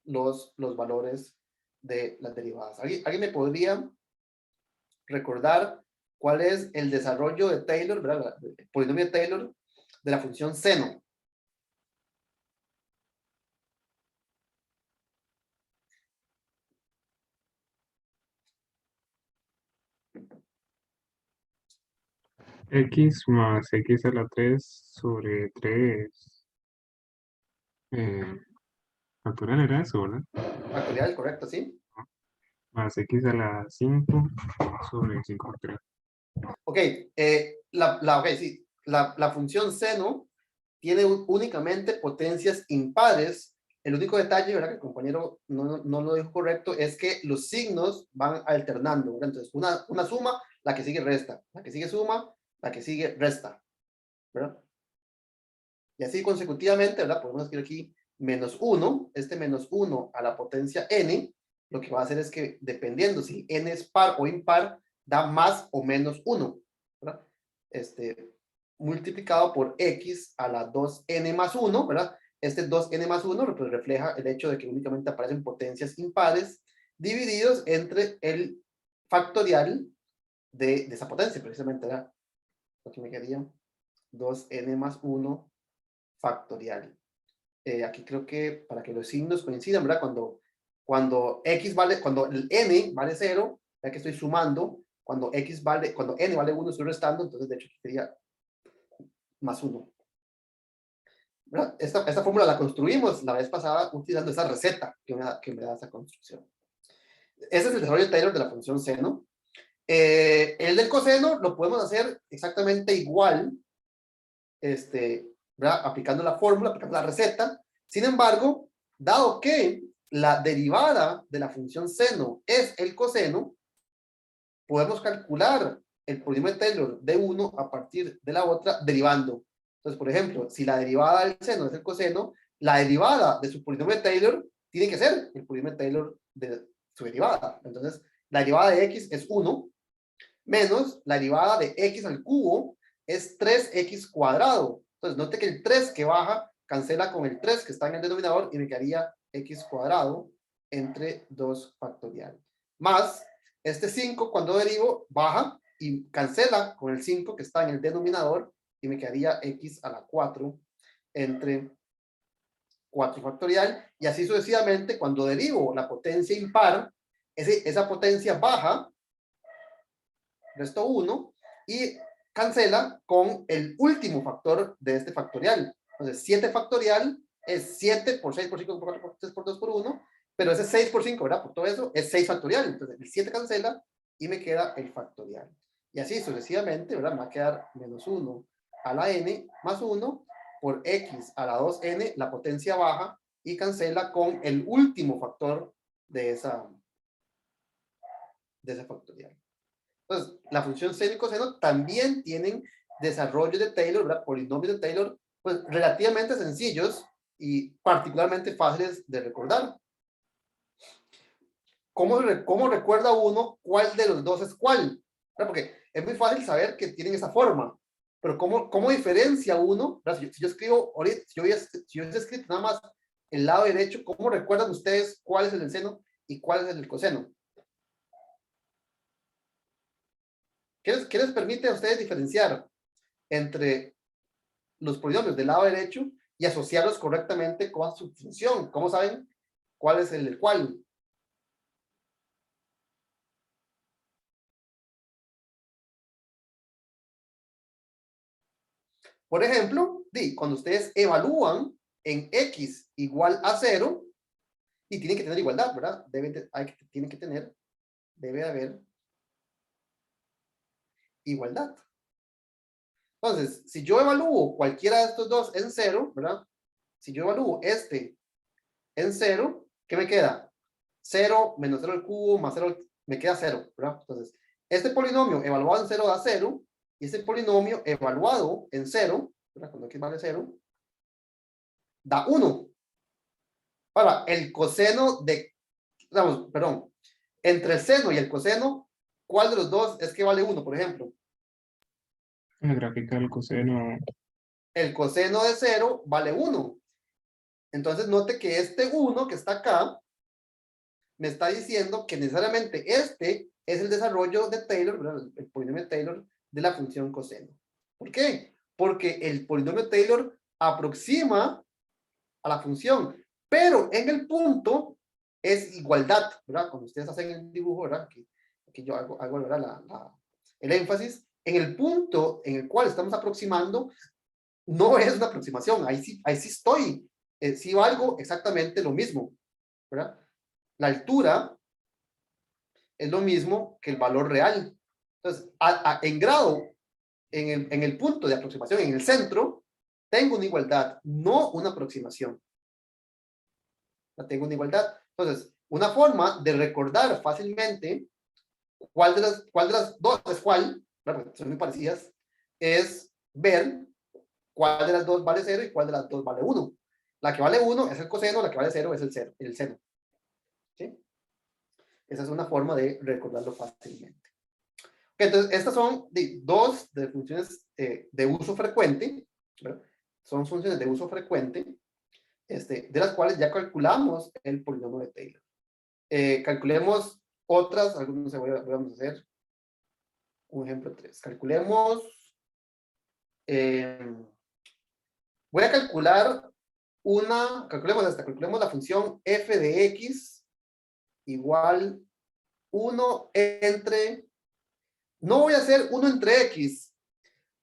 los valores de las derivadas. ¿Alguien me podría recordar cuál es el desarrollo de Taylor, ¿verdad? El polinomio de Taylor de la función seno? X más X a la 3 sobre 3 factorial era eso, ¿verdad? Factorial, correcto, ¿sí? Más X a la 5 sobre 5 factorial. Ok, sí. La función seno tiene únicamente potencias impares. El único detalle, ¿verdad? Que el compañero no lo dijo correcto, es que los signos van alternando, ¿verdad? Entonces, una suma, la que sigue resta, la que sigue suma, la que sigue resta, ¿verdad? Y así consecutivamente, ¿verdad? Podemos escribir aquí menos 1, menos 1 a la potencia n, lo que va a hacer es que, dependiendo si n es par o impar, da más o menos 1, ¿verdad? Multiplicado por x a la 2n más 1, ¿verdad? este 2n más 1 pues, refleja el hecho de que únicamente aparecen potencias impares divididos entre el factorial de esa potencia, precisamente, ¿verdad? Aquí me quedaría 2n más 1 factorial. Aquí creo que para que los signos coincidan, ¿verdad? Cuando el n vale 0, ya que estoy sumando, cuando n vale 1 estoy restando, entonces de hecho sería más 1. ¿Verdad? Esta fórmula la construimos la vez pasada utilizando esa receta que me da esa construcción. Ese es el desarrollo de Taylor de la función seno. El del coseno lo podemos hacer exactamente igual, ¿verdad? Aplicando la fórmula, aplicando la receta. Sin embargo, dado que la derivada de la función seno es el coseno, podemos calcular el polinomio de Taylor de uno a partir de la otra derivando. Entonces, por ejemplo, si la derivada del seno es el coseno, la derivada de su polinomio de Taylor tiene que ser el polinomio de Taylor de su derivada. Entonces, la derivada de x es 1 menos la derivada de x al cubo es 3x cuadrado. Entonces, note que el 3 que baja cancela con el 3 que está en el denominador y me quedaría x cuadrado entre 2 factorial. Más este 5 cuando derivo baja y cancela con el 5 que está en el denominador y me quedaría x a la 4 entre 4 factorial. Y así sucesivamente cuando derivo la potencia impar, esa potencia baja, resto 1 y cancela con el último factor de este factorial. Entonces 7 factorial es 7 por 6 por 5 por 4 por 3 por 2 por 1, pero ese 6 por 5, ¿verdad? Por todo eso es 6 factorial. Entonces el 7 cancela y me queda el factorial. Y así sucesivamente, ¿verdad? Me va a quedar menos 1 a la n más 1 por x a la 2n, la potencia baja, y cancela con el último factor de ese factorial. Entonces, la función seno y coseno también tienen desarrollos de Taylor, ¿verdad? Polinomios de Taylor, pues relativamente sencillos y particularmente fáciles de recordar. ¿Cómo recuerda uno cuál de los dos es cuál? ¿Verdad? Porque es muy fácil saber que tienen esa forma, pero ¿cómo diferencia uno? Si yo escribo, ahorita, si yo hubiese escrito nada más el lado derecho, ¿cómo recuerdan ustedes cuál es el del seno y cuál es el del coseno? ¿Qué les permite a ustedes diferenciar entre los polinomios del lado derecho y asociarlos correctamente con su función? ¿Cómo saben cuál es el del cual? Por ejemplo, cuando ustedes evalúan en x igual a 0, y tienen que tener igualdad, ¿verdad? Debe haber igualdad. Entonces, si yo evalúo cualquiera de estos dos en 0, ¿verdad? Si yo evalúo este en 0, ¿qué me queda? 0 menos 0 al cubo más 0, me queda 0, ¿verdad? Entonces, este polinomio evaluado en 0 da 0, y este polinomio evaluado en 0, ¿verdad? Cuando x vale 0, da 1. Ahora, el coseno entre el seno y el coseno, ¿cuál de los dos es que vale 1, por ejemplo? La gráfica del coseno. El coseno de 0 vale 1. Entonces, note que este 1 que está acá, me está diciendo que necesariamente este es el desarrollo de Taylor, ¿verdad? El polinomio de Taylor de la función coseno. ¿Por qué? Porque el polinomio de Taylor aproxima a la función, pero en el punto es igualdad, ¿verdad? Cuando ustedes hacen el dibujo, ¿verdad? Aquí yo hago ¿verdad? El énfasis, en el punto en el cual estamos aproximando, no es una aproximación, ahí sí estoy, sí valgo exactamente lo mismo, ¿verdad? La altura es lo mismo que el valor real. Entonces, en grado, en el punto de aproximación, en el centro, tengo una igualdad, no una aproximación. Tengo una igualdad. Entonces, una forma de recordar fácilmente cuál de las dos es cuál, porque son muy parecidas, es ver cuál de las dos vale 0 y cuál de las dos vale 1. La que vale 1 es el coseno, la que vale 0 es el seno. ¿Sí? Esa es una forma de recordarlo fácilmente. Entonces, estas son dos de funciones de uso frecuente, ¿verdad? Son funciones de uso frecuente. de las cuales ya calculamos el polinomio de Taylor. Calculemos otras, algunos vamos a hacer. Un ejemplo 3. Calculemos. Voy a calcular calculemos la función f de x igual 1 entre, no voy a hacer 1 entre x.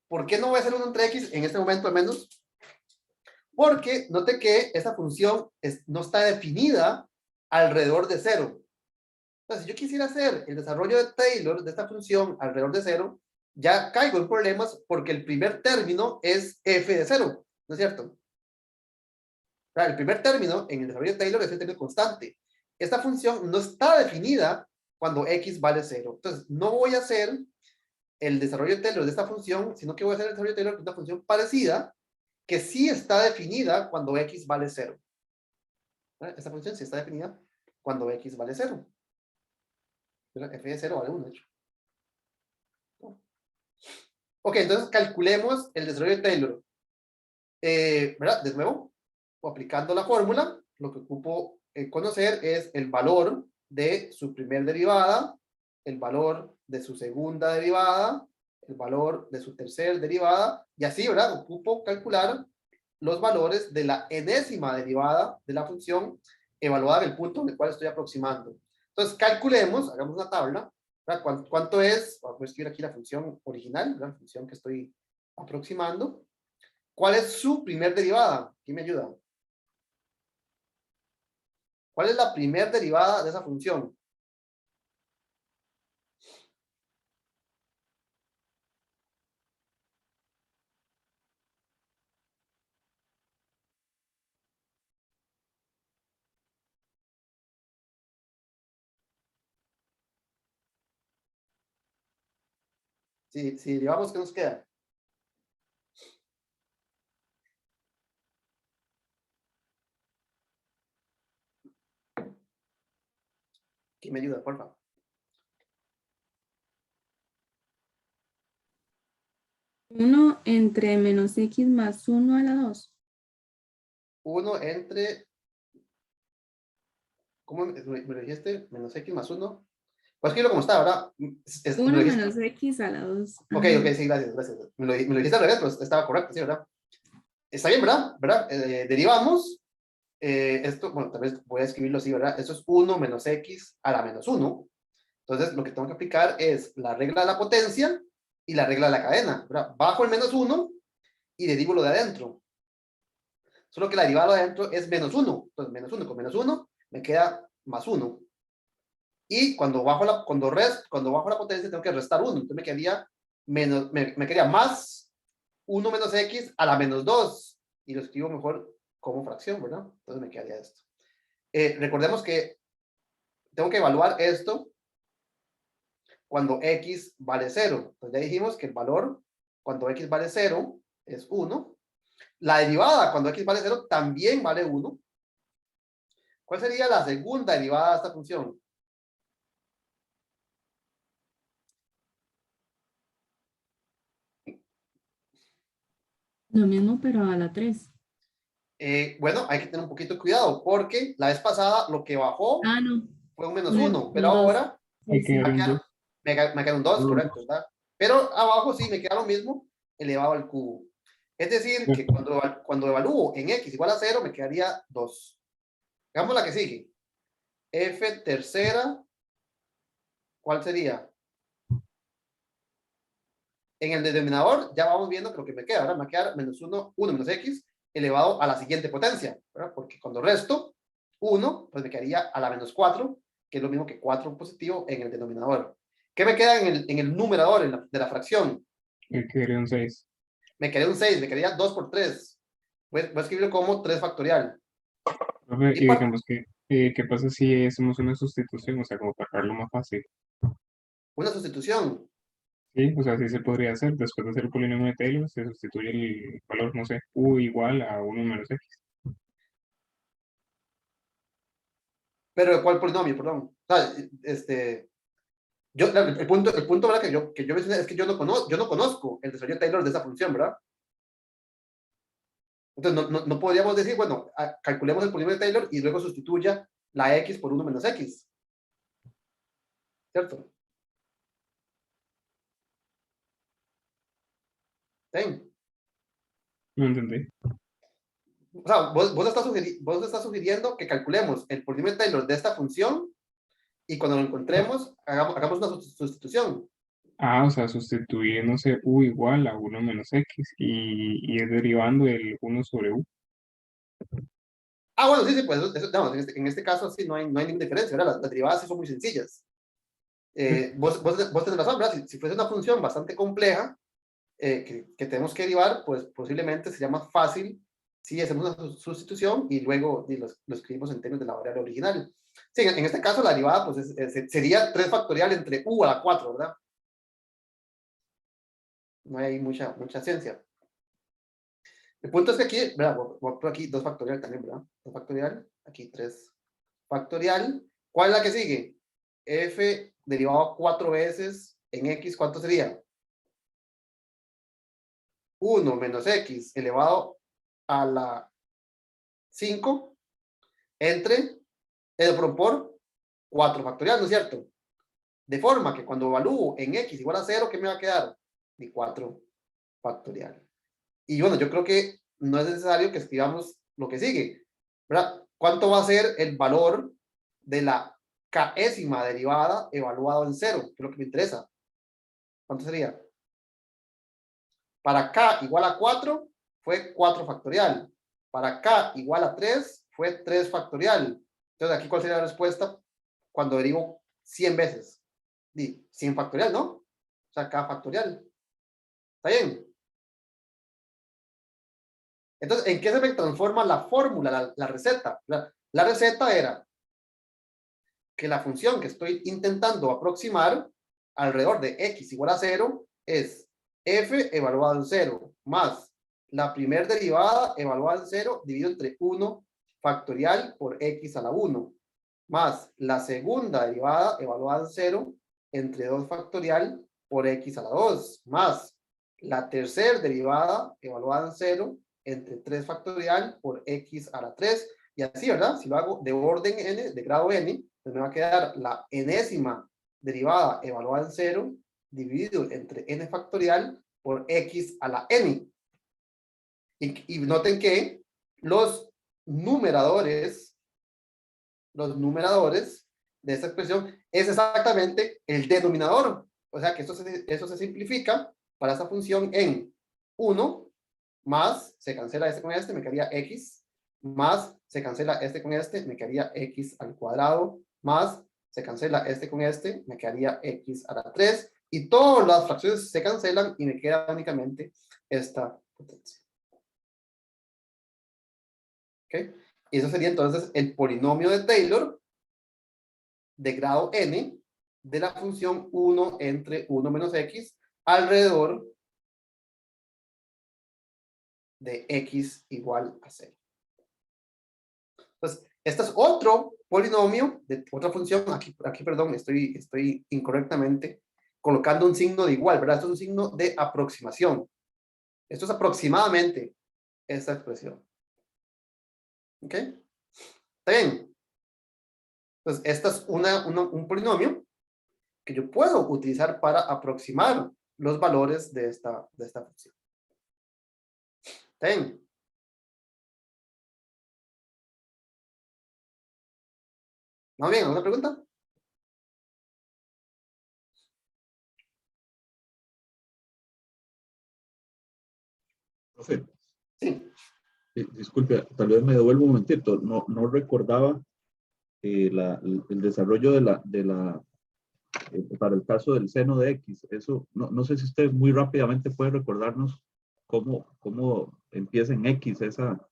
¿Por qué no voy a hacer 1 entre x en este momento al menos? Porque note que esta función no está definida alrededor de 0. Entonces, si yo quisiera hacer el desarrollo de Taylor de esta función alrededor de 0, ya caigo en problemas porque el primer término es f de 0, ¿no es cierto? El primer término en el desarrollo de Taylor es el término constante. Esta función no está definida cuando x vale 0. Entonces, no voy a hacer el desarrollo de Taylor de esta función, sino que voy a hacer el desarrollo de Taylor de una función parecida que sí está definida cuando x vale 0. Esta función sí está definida cuando x vale 0. F de 0 vale 1, de hecho. Ok, entonces calculemos el desarrollo de Taylor. ¿Verdad? De nuevo, aplicando la fórmula, lo que ocupo conocer es el valor de su primer derivada, el valor de su segunda derivada, el valor de su tercer derivada, y así, ¿verdad? Ocupo calcular los valores de la enésima derivada de la función evaluada en el punto en el cual estoy aproximando. Entonces, calculemos, hagamos una tabla, ¿verdad? ¿Cuánto es? Voy a escribir aquí la función original, ¿verdad? La función que estoy aproximando. ¿Cuál es su primer derivada? ¿Quién me ayuda? ¿Cuál es la primer derivada de esa función? Si derivamos, ¿qué nos queda? ¿Quién me ayuda, por favor? 1 entre menos x más 1 a la 2. 1 entre... ¿Cómo me lo dijiste? Menos x más 1. Pues escribirlo como está, ¿verdad? 1 menos x a la 2. Ok, sí, gracias. Me lo dijiste al revés, pero estaba correcto, sí, ¿verdad? Está bien, ¿verdad? Derivamos. Esto, bueno, tal vez voy a escribirlo así, ¿verdad? Esto es 1 menos x a la menos 1. Entonces, lo que tengo que aplicar es la regla de la potencia y la regla de la cadena, ¿verdad? Bajo el menos 1 y derivo lo de adentro. Solo que la derivada de adentro es menos 1. Entonces, menos 1 con menos 1 me queda más 1. Y cuando bajo la potencia tengo que restar 1. Entonces me quedaría, me quedaría más 1 menos x a la menos 2. Y lo escribo mejor como fracción, ¿verdad? Entonces me quedaría esto. Recordemos que tengo que evaluar esto cuando x vale 0. Entonces ya dijimos que el valor cuando x vale 0 es 1. La derivada cuando x vale 0 también vale 1. ¿Cuál sería la segunda derivada de esta función? Lo mismo, pero a la 3. Bueno, hay que tener un poquito de cuidado porque la vez pasada lo que bajó Ah, no. fue un menos Un 1, pero dos. ahora Hay que dar un dos. me queda un 2, correcto, ¿verdad? Pero abajo sí me queda lo mismo elevado al cubo. Es decir, que cuando evalúo en x igual a 0, me quedaría 2. Hagamos la que sigue. F tercera, ¿cuál sería? En el denominador ya vamos viendo que lo que me queda, ahora me queda menos 1 menos x elevado a la siguiente potencia, ¿verdad? Porque cuando resto 1, pues me quedaría a la menos 4, que es lo mismo que 4 positivo en el denominador. ¿Qué me queda en el numerador de la fracción? Me quedaría un 6. Me quedaría un 6, me quedaría 2 por 3. Voy a escribirlo como 3 factorial. Profe, Y y digamos que, ¿qué pasa si hacemos una sustitución? O sea, como para dejarlo más fácil. una sustitución. Sí, o sea, sí se podría hacer. Después de hacer el polinomio de Taylor, se sustituye el valor, no sé, u igual a 1 menos x. ¿Pero de cuál polinomio? Perdón. O sea, el punto ¿verdad? que yo mencioné es que yo no conozco el desarrollo de Taylor de esa función, ¿verdad? Entonces, no podríamos decir, bueno, calculemos el polinomio de Taylor y luego sustituya la x por 1 menos x. ¿Cierto? ¿Sí? No entendí. O sea, vos estás sugiriendo que calculemos el polinomio de Taylor de esta función y cuando lo encontremos, hagamos una sustitución. Ah, o sea, sustituir, no sé, u igual a 1 menos x y es derivando el 1 sobre u. Bueno, sí, pues no, en este caso sí no hay ninguna diferencia, ¿verdad? Las derivadas sí son muy sencillas. Vos tenés razón, ¿verdad? Si fuese una función bastante compleja que tenemos que derivar, pues posiblemente sería más fácil si hacemos una sustitución y luego lo escribimos en términos de la variable original. Sí, en este caso la derivada pues sería 3 factorial entre u a la 4, ¿verdad? No hay mucha ciencia. El punto es que aquí, ¿verdad? Voy por aquí 2 factorial también, ¿verdad? 2 factorial, aquí 3 factorial. ¿Cuál es la que sigue? F derivado 4 veces en x, ¿cuánto sería? 1 menos x elevado a la 5 entre por 4 factorial, ¿no es cierto? De forma que cuando evalúo en x igual a 0, ¿qué me va a quedar? De 4 factorial. Y bueno, yo creo que no es necesario que escribamos lo que sigue, ¿verdad? ¿Cuánto va a ser el valor de la késima derivada evaluado en 0? Que es lo que me interesa. ¿Cuánto sería? Para k igual a 4 fue 4 factorial. Para k igual a 3 fue 3 factorial. Entonces, aquí, ¿cuál sería la respuesta cuando derivo 100 veces? 100 factorial, ¿no? O sea, k factorial. ¿Está bien? Entonces, ¿en qué se me transforma la fórmula, la receta? La receta era que la función que estoy intentando aproximar alrededor de x igual a 0 es f evaluado en 0 más la primera derivada evaluada en 0 dividido entre 1 factorial por x a la 1 más la segunda derivada evaluada en 0 entre 2 factorial por x a la 2 más la tercera derivada evaluada en 0 entre 3 factorial por x a la 3 y así, ¿verdad? Si lo hago de orden n, de grado n, pues me va a quedar la enésima derivada evaluada en 0 dividido entre n factorial por x a la n. Y noten que los numeradores de esta expresión es exactamente el denominador. O sea que eso se simplifica para esta función en 1 más, se cancela este con este, me quedaría x, más, se cancela este con este, me quedaría x al cuadrado, más, se cancela este con este, me quedaría x a la 3, y todas las fracciones se cancelan y me queda únicamente esta potencia. ¿Ok? Y eso sería entonces el polinomio de Taylor de grado n de la función 1 entre 1 menos x alrededor de x igual a 0. Entonces, este es otro polinomio de otra función. Aquí perdón, estoy incorrectamente colocando un signo de igual, ¿verdad? Esto es un signo de aproximación. Esto es aproximadamente esta expresión. ¿Ok? ¿Está bien? Entonces, este es un polinomio que yo puedo utilizar para aproximar los valores de esta función. ¿Está bien? ¿Vamos bien? ¿Alguna pregunta? Profe, Sí. disculpe, tal vez me devuelvo un momentito. No recordaba el desarrollo para el caso del seno de X. Eso, no sé si usted muy rápidamente puede recordarnos cómo empieza en X esa.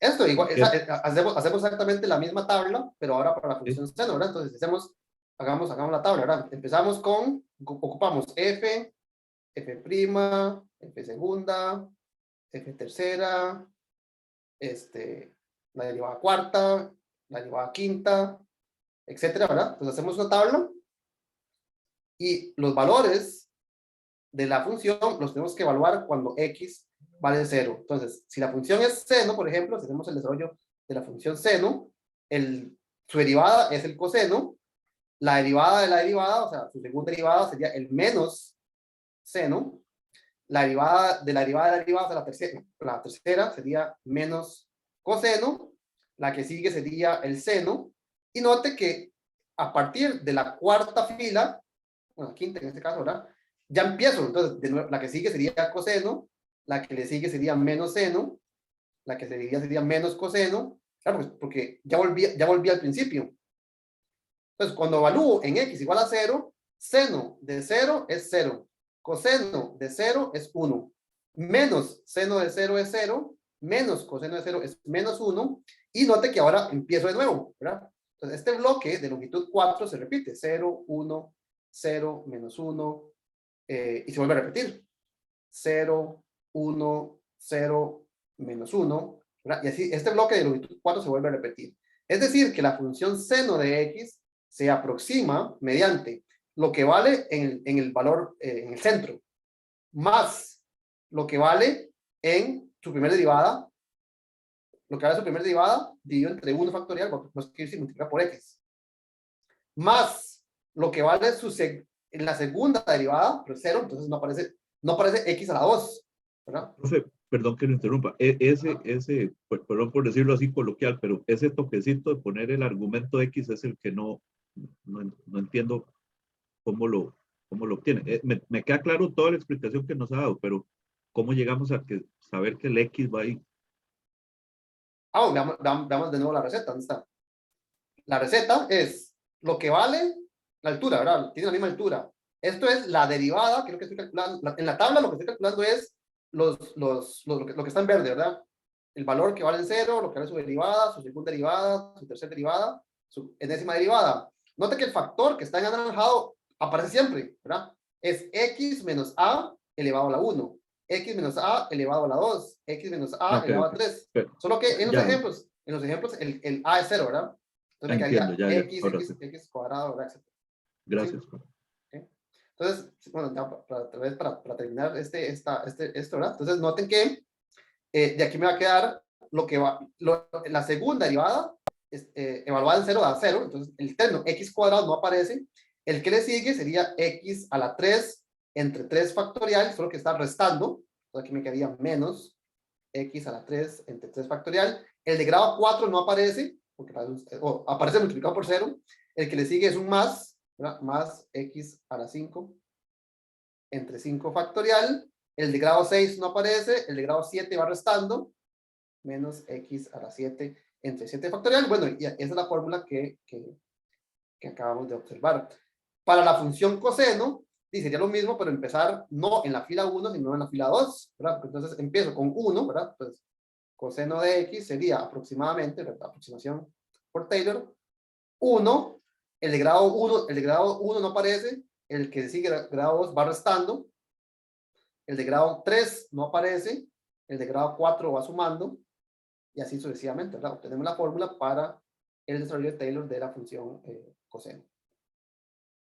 Esto igual, hacemos exactamente la misma tabla, pero ahora para la función seno, ¿verdad? Entonces hagamos la tabla, ¿verdad? Empezamos ocupamos f, f', f segunda, f tercera, la derivada cuarta, la derivada quinta, etcétera, ¿verdad? Entonces hacemos una tabla y los valores de la función los tenemos que evaluar cuando x vale 0. Entonces, si la función es seno, por ejemplo, si hacemos el desarrollo de la función seno, su derivada es el coseno, la derivada de la derivada, o sea, su segunda derivada sería el menos seno, la derivada de la derivada de la derivada, o sea, la tercera sería menos coseno, la que sigue sería el seno, y note que a partir de la cuarta fila, bueno, quinta en este caso, ¿verdad? Ya empiezo, entonces, de nuevo, la que sigue sería coseno, la que le sigue sería menos seno, la que seguiría sería menos coseno, claro, pues porque ya volví al principio. Entonces, cuando evalúo en x igual a 0, seno de 0 es 0, coseno de 0 es 1, menos seno de 0 es 0, menos coseno de 0 es menos 1, y note que ahora empiezo de nuevo, ¿verdad? Entonces, este bloque de longitud 4 se repite, 0, 1, 0, menos 1, y se vuelve a repetir, 0, 1, 0, menos 1, ¿verdad? Y así, este bloque de longitud 4 se vuelve a repetir. Es decir, que la función seno de x se aproxima mediante lo que vale en el valor, en el centro, más lo que vale en su primera derivada, lo que vale su primera derivada dividido entre 1 factorial, no es que se multiplica por x, más lo que vale en la segunda derivada, pero 0, entonces no aparece x a la 2, ¿verdad? Profe, perdón que lo interrumpa. Perdón por decirlo así coloquial, pero ese toquecito de poner el argumento X es el que no entiendo cómo lo obtiene. Me queda claro toda la explicación que nos ha dado, pero ¿cómo llegamos a saber que el X va ahí? Veamos de nuevo la receta. ¿Dónde está? La receta es lo que vale la altura, ¿verdad? Tiene la misma altura. Esto es la derivada, que es lo que estoy calculando. En la tabla lo que estoy calculando es lo que está en verde, ¿verdad? El valor que vale en 0, lo que vale su derivada, su segunda derivada, su tercera derivada, su enésima derivada. Note que el factor que está en anaranjado aparece siempre, ¿verdad? Es x menos a elevado a la 1, x menos a elevado a la 2, x menos a Ok, elevado a ok. 3. Pero Solo que en ya los ejemplos el a es 0, ¿verdad? Entonces me entiendo, quedaría ya. Ahora sí. x cuadrado, ¿verdad? Etcétera. Gracias. ¿Sí? ¿Okay? Entonces, bueno, ya para terminar esto, ¿verdad? Entonces noten que de aquí me va a quedar la segunda derivada, evaluada en 0 da 0, entonces el término x cuadrado no aparece, el que le sigue sería x a la 3 entre 3 factorial, solo que está restando, entonces aquí me quedaría menos x a la 3 entre 3 factorial, el de grado 4 no aparece, porque aparece multiplicado por 0, el que le sigue es un más, ¿verdad? Más x a la 5 entre 5 factorial, el de grado 6 no aparece, el de grado 7 va restando, menos x a la 7 entre 7 factorial. Bueno, y esa es la fórmula que acabamos de observar. Para la función coseno, sería lo mismo, pero empezar no en la fila 1, sino en la fila 2, ¿verdad? Entonces empiezo con 1, ¿verdad? Pues coseno de x sería aproximadamente, ¿verdad? Aproximación por Taylor, 1, el de grado 1 no aparece, el que sigue grado 2 va restando, el de grado 3 no aparece, el de grado 4 va sumando, y así sucesivamente, ¿verdad? Obtenemos la fórmula para el desarrollo de Taylor de la función coseno.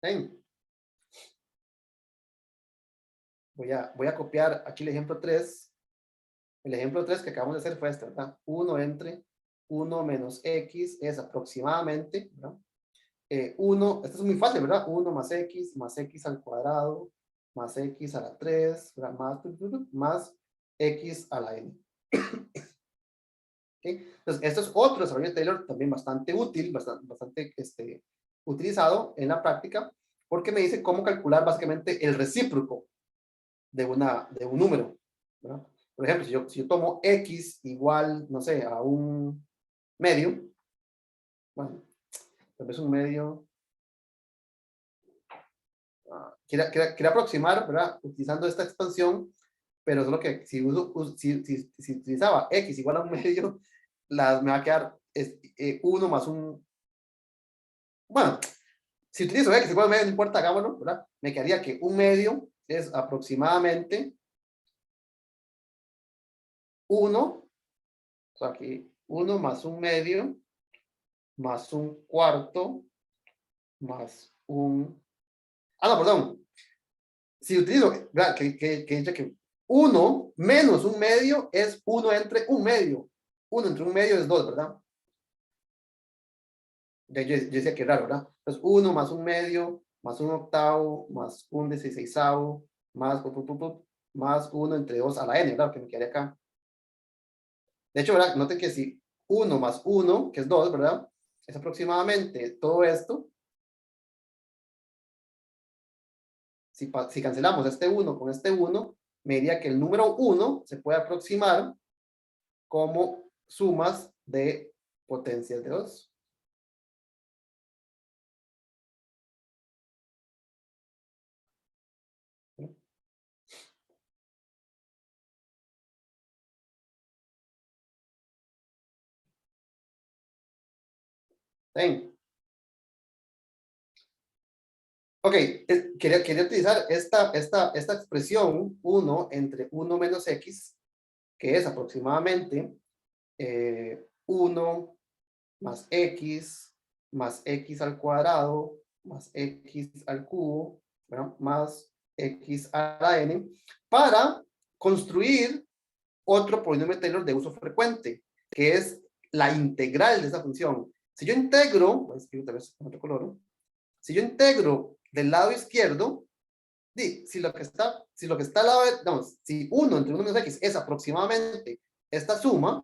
¿Bien? Voy a copiar aquí el ejemplo 3. El ejemplo 3 que acabamos de hacer fue este, ¿verdad? 1 entre 1 menos x es aproximadamente, ¿verdad? 1, esto es muy fácil, ¿verdad? 1 más x al cuadrado, más x a la 3, ¿verdad? Más x a la n. ¿Okay? Entonces, esto es otro desarrollo de Taylor también bastante útil, bastante utilizado en la práctica, porque me dice cómo calcular básicamente el recíproco de un número, ¿verdad? Por ejemplo, si yo tomo x igual, no sé, a un medio, bueno, tal vez un medio, quería aproximar, ¿verdad? Utilizando esta expansión, pero solo que si utilizaba x igual a un medio, me va a quedar 1 más un... Bueno, si utilizo x igual a un medio, no importa, hagámoslo, ¿verdad? Me quedaría que un medio es aproximadamente 1, o sea, aquí 1 más un medio, más un cuarto, más un... Ah, no, perdón. Si utilizo, ¿verdad? Que 1 menos un medio es 1 entre un medio. 1 entre un medio es 2, ¿verdad? Yo decía que raro, ¿verdad? Entonces 1 más un medio, más un octavo, más un 16avo, más, más 1 entre 2 a la n, ¿verdad? Que me quedaría acá. De hecho, ¿verdad? Noten que si 1 más 1, que es 2, ¿verdad? Es aproximadamente todo esto. Si cancelamos este 1 con este 1, me diría que el número 1 se puede aproximar como sumas de potencias de 2. ¿Ven? Ok, quería utilizar esta expresión 1 entre 1 menos x, que es aproximadamente 1 más x al cuadrado más x al cubo, ¿verdad? Más x a la n, para construir otro polinomio de Taylor de uso frecuente, que es la integral de esa función. Si yo integro, voy a escribir tal vez con otro color, ¿no? Si yo integro del lado izquierdo, si lo que está al lado, digamos, si 1 entre 1 menos x es aproximadamente esta suma,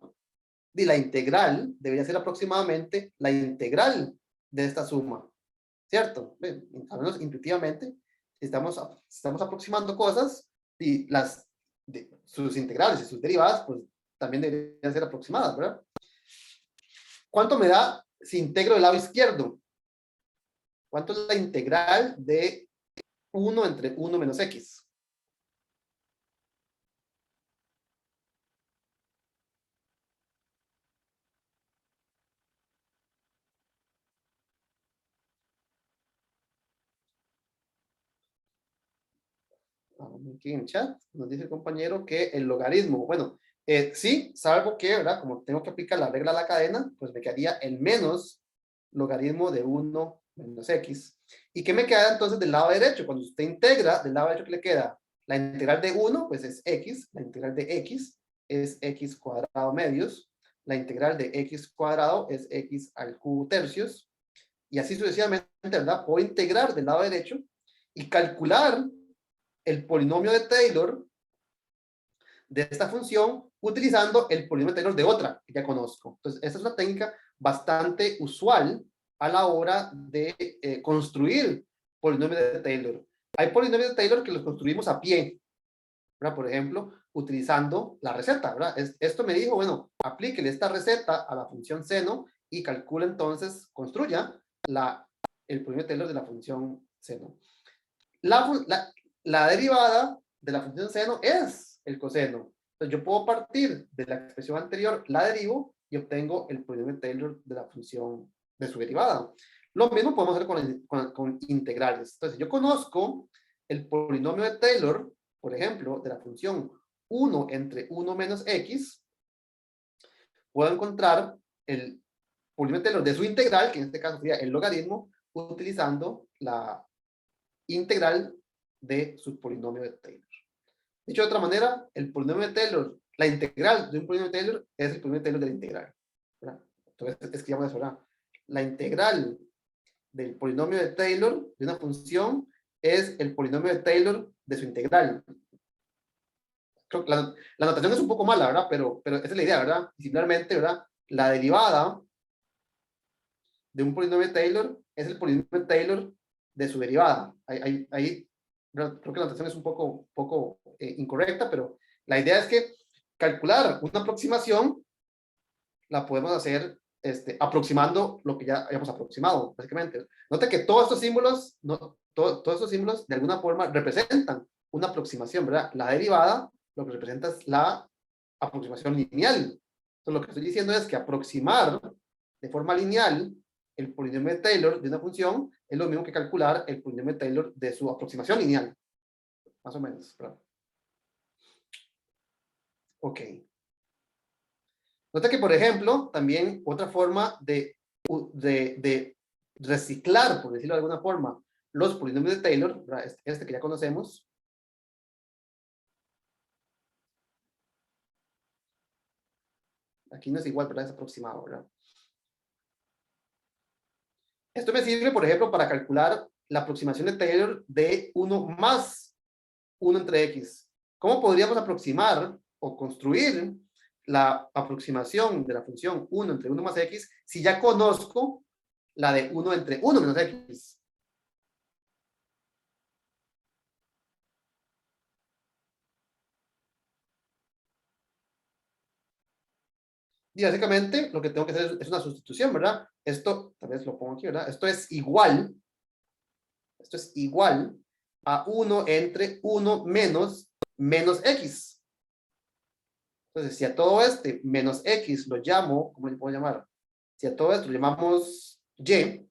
la integral debería ser aproximadamente la integral de esta suma, ¿cierto? Al menos intuitivamente, si estamos aproximando cosas, y sus integrales y sus derivadas, pues también deberían ser aproximadas, ¿verdad? ¿Cuánto me da si integro del lado izquierdo? ¿Cuánto es la integral de 1 entre 1 menos x? Aquí en chat nos dice el compañero que el logaritmo, bueno, sí, salvo que, ¿verdad? Como tengo que aplicar la regla a la cadena, pues me quedaría el menos logaritmo de 1 menos x. ¿Y qué me queda entonces del lado derecho? Cuando usted integra, del lado derecho, ¿qué le queda? La integral de 1, pues es x, la integral de x es x cuadrado medios, la integral de x cuadrado es x al cubo tercios, y así sucesivamente, ¿verdad? Puedo integrar del lado derecho y calcular el polinomio de Taylor de esta función utilizando el polinomio de Taylor de otra que ya conozco. Entonces, esta es una técnica bastante usual a la hora de construir polinomios de Taylor. Hay polinomios de Taylor que los construimos a pie, ¿verdad? Por ejemplo, utilizando la receta, ¿verdad? Esto me dijo, bueno, aplíquele esta receta a la función seno y calcula entonces, construya el polinomio de Taylor de la función seno. La derivada de la función seno es el coseno. Entonces yo puedo partir de la expresión anterior, la derivo y obtengo el polinomio de Taylor de la función de su derivada. Lo mismo podemos hacer con integrales. Entonces yo conozco el polinomio de Taylor, por ejemplo, de la función 1 entre 1 menos x, puedo encontrar el polinomio de Taylor de su integral, que en este caso sería el logaritmo, utilizando la integral de su polinomio de Taylor. Dicho de otra manera, el polinomio de Taylor, la integral de un polinomio de Taylor es el polinomio de Taylor de la integral, ¿verdad? Entonces escribamos eso, ¿verdad? La integral del polinomio de Taylor de una función es el polinomio de Taylor de su integral. Creo que la notación es un poco mala, ¿verdad? Pero esa es la idea, ¿verdad? Y simplemente, ¿verdad? La derivada de un polinomio de Taylor es el polinomio de Taylor de su derivada. Ahí creo que la notación es un poco incorrecta, pero la idea es que calcular una aproximación la podemos hacer aproximando lo que ya hayamos aproximado, básicamente. Note que todos estos símbolos, todos estos símbolos de alguna forma representan una aproximación, ¿verdad? La derivada lo que representa es la aproximación lineal. Entonces lo que estoy diciendo es que aproximar de forma lineal el polinomio de Taylor de una función es lo mismo que calcular el polinomio de Taylor de su aproximación lineal. Más o menos, ¿verdad? Ok. Nota que, por ejemplo, también otra forma de reciclar, por decirlo de alguna forma, los polinomios de Taylor, ¿verdad? Este que ya conocemos, Aquí no es igual, ¿verdad? Es aproximado, ¿verdad? Esto me sirve, por ejemplo, para calcular la aproximación de Taylor de 1 más 1 entre x. ¿Cómo podríamos aproximar o construir la aproximación de la función 1 entre 1 más x si ya conozco la de 1 entre 1 menos x? Y básicamente lo que tengo que hacer es una sustitución, ¿verdad? Esto, tal vez lo pongo aquí, ¿verdad? Esto es igual a 1 entre 1 menos x. Entonces, si a todo este menos x lo llamo, ¿cómo le puedo llamar? Si a todo esto lo llamamos y,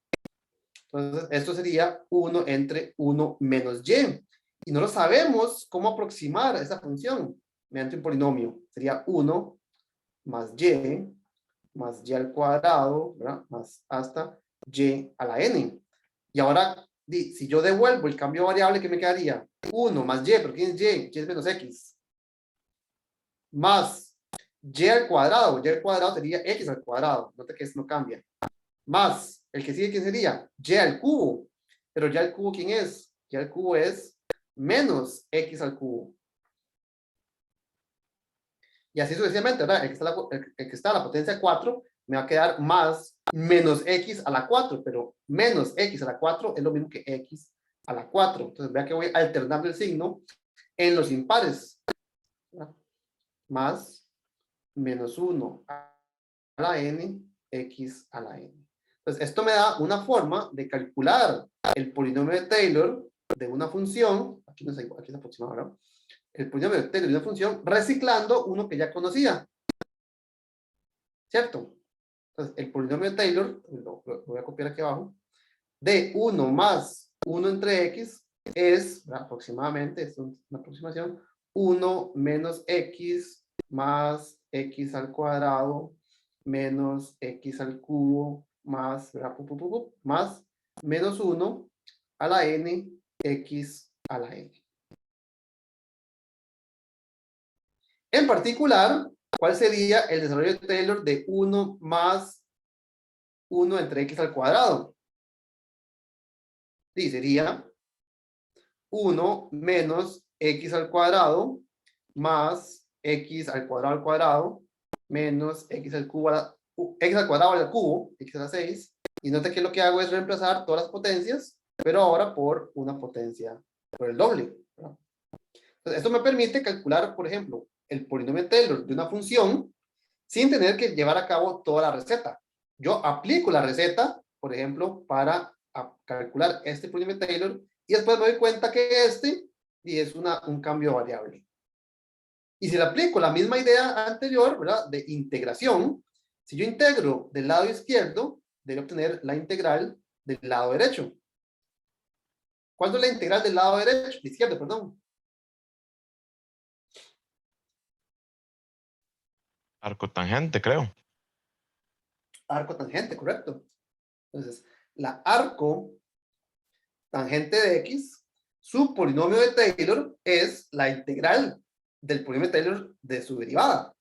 entonces esto sería 1 entre 1 menos y. Y no lo sabemos cómo aproximar esa función mediante un polinomio. Sería 1 más y al cuadrado, ¿verdad? Más hasta y a la n. Y ahora, si yo devuelvo el cambio de variable, ¿qué me quedaría? 1 más y, pero ¿quién es y? Y es menos x. Más y al cuadrado. Y al cuadrado sería x al cuadrado. Nota que eso no cambia. Más, el que sigue, ¿quién sería? Y al cubo. Pero y al cubo, ¿quién es? Y al cubo es menos x al cubo. Y así sucesivamente, ¿verdad? El que está a la potencia 4 me va a quedar más menos x a la 4, pero menos x a la 4 es lo mismo que x a la 4. Entonces, vea que voy alternando el signo en los impares, ¿verdad? Más menos 1 a la n, x a la n. Entonces, esto me da una forma de calcular el polinomio de Taylor de una función, aquí no es igual, aquí es aproximado, ¿verdad? El polinomio de Taylor de una función reciclando uno que ya conocía, ¿cierto? Entonces, el polinomio de Taylor, lo voy a copiar aquí abajo, de 1 más 1 entre x es, aproximadamente, es una aproximación, 1 menos x más x al cuadrado menos x al cubo más, más menos 1 a la n, x a la n. En particular, ¿cuál sería el desarrollo de Taylor de 1 más 1 entre x al cuadrado? Sí, sería 1 menos x al cuadrado más x al cuadrado menos x al cubo x al cuadrado al cubo, x a la 6. Y nota que lo que hago es reemplazar todas las potencias, pero ahora por una potencia, por el doble, ¿verdad? Entonces, esto me permite calcular, por ejemplo, el polinomio de Taylor de una función sin tener que llevar a cabo toda la receta. Yo aplico la receta, por ejemplo, para calcular este polinomio de Taylor y después me doy cuenta que y es un cambio variable. Y si le aplico la misma idea anterior, ¿verdad? De integración, si yo integro del lado izquierdo, debo obtener la integral del lado derecho. ¿Cuánto es la integral del lado derecho? Izquierdo, perdón. Arco tangente, creo. Arco tangente, correcto. Entonces, la arco tangente de x, su polinomio de Taylor es la integral del polinomio de Taylor de su derivada.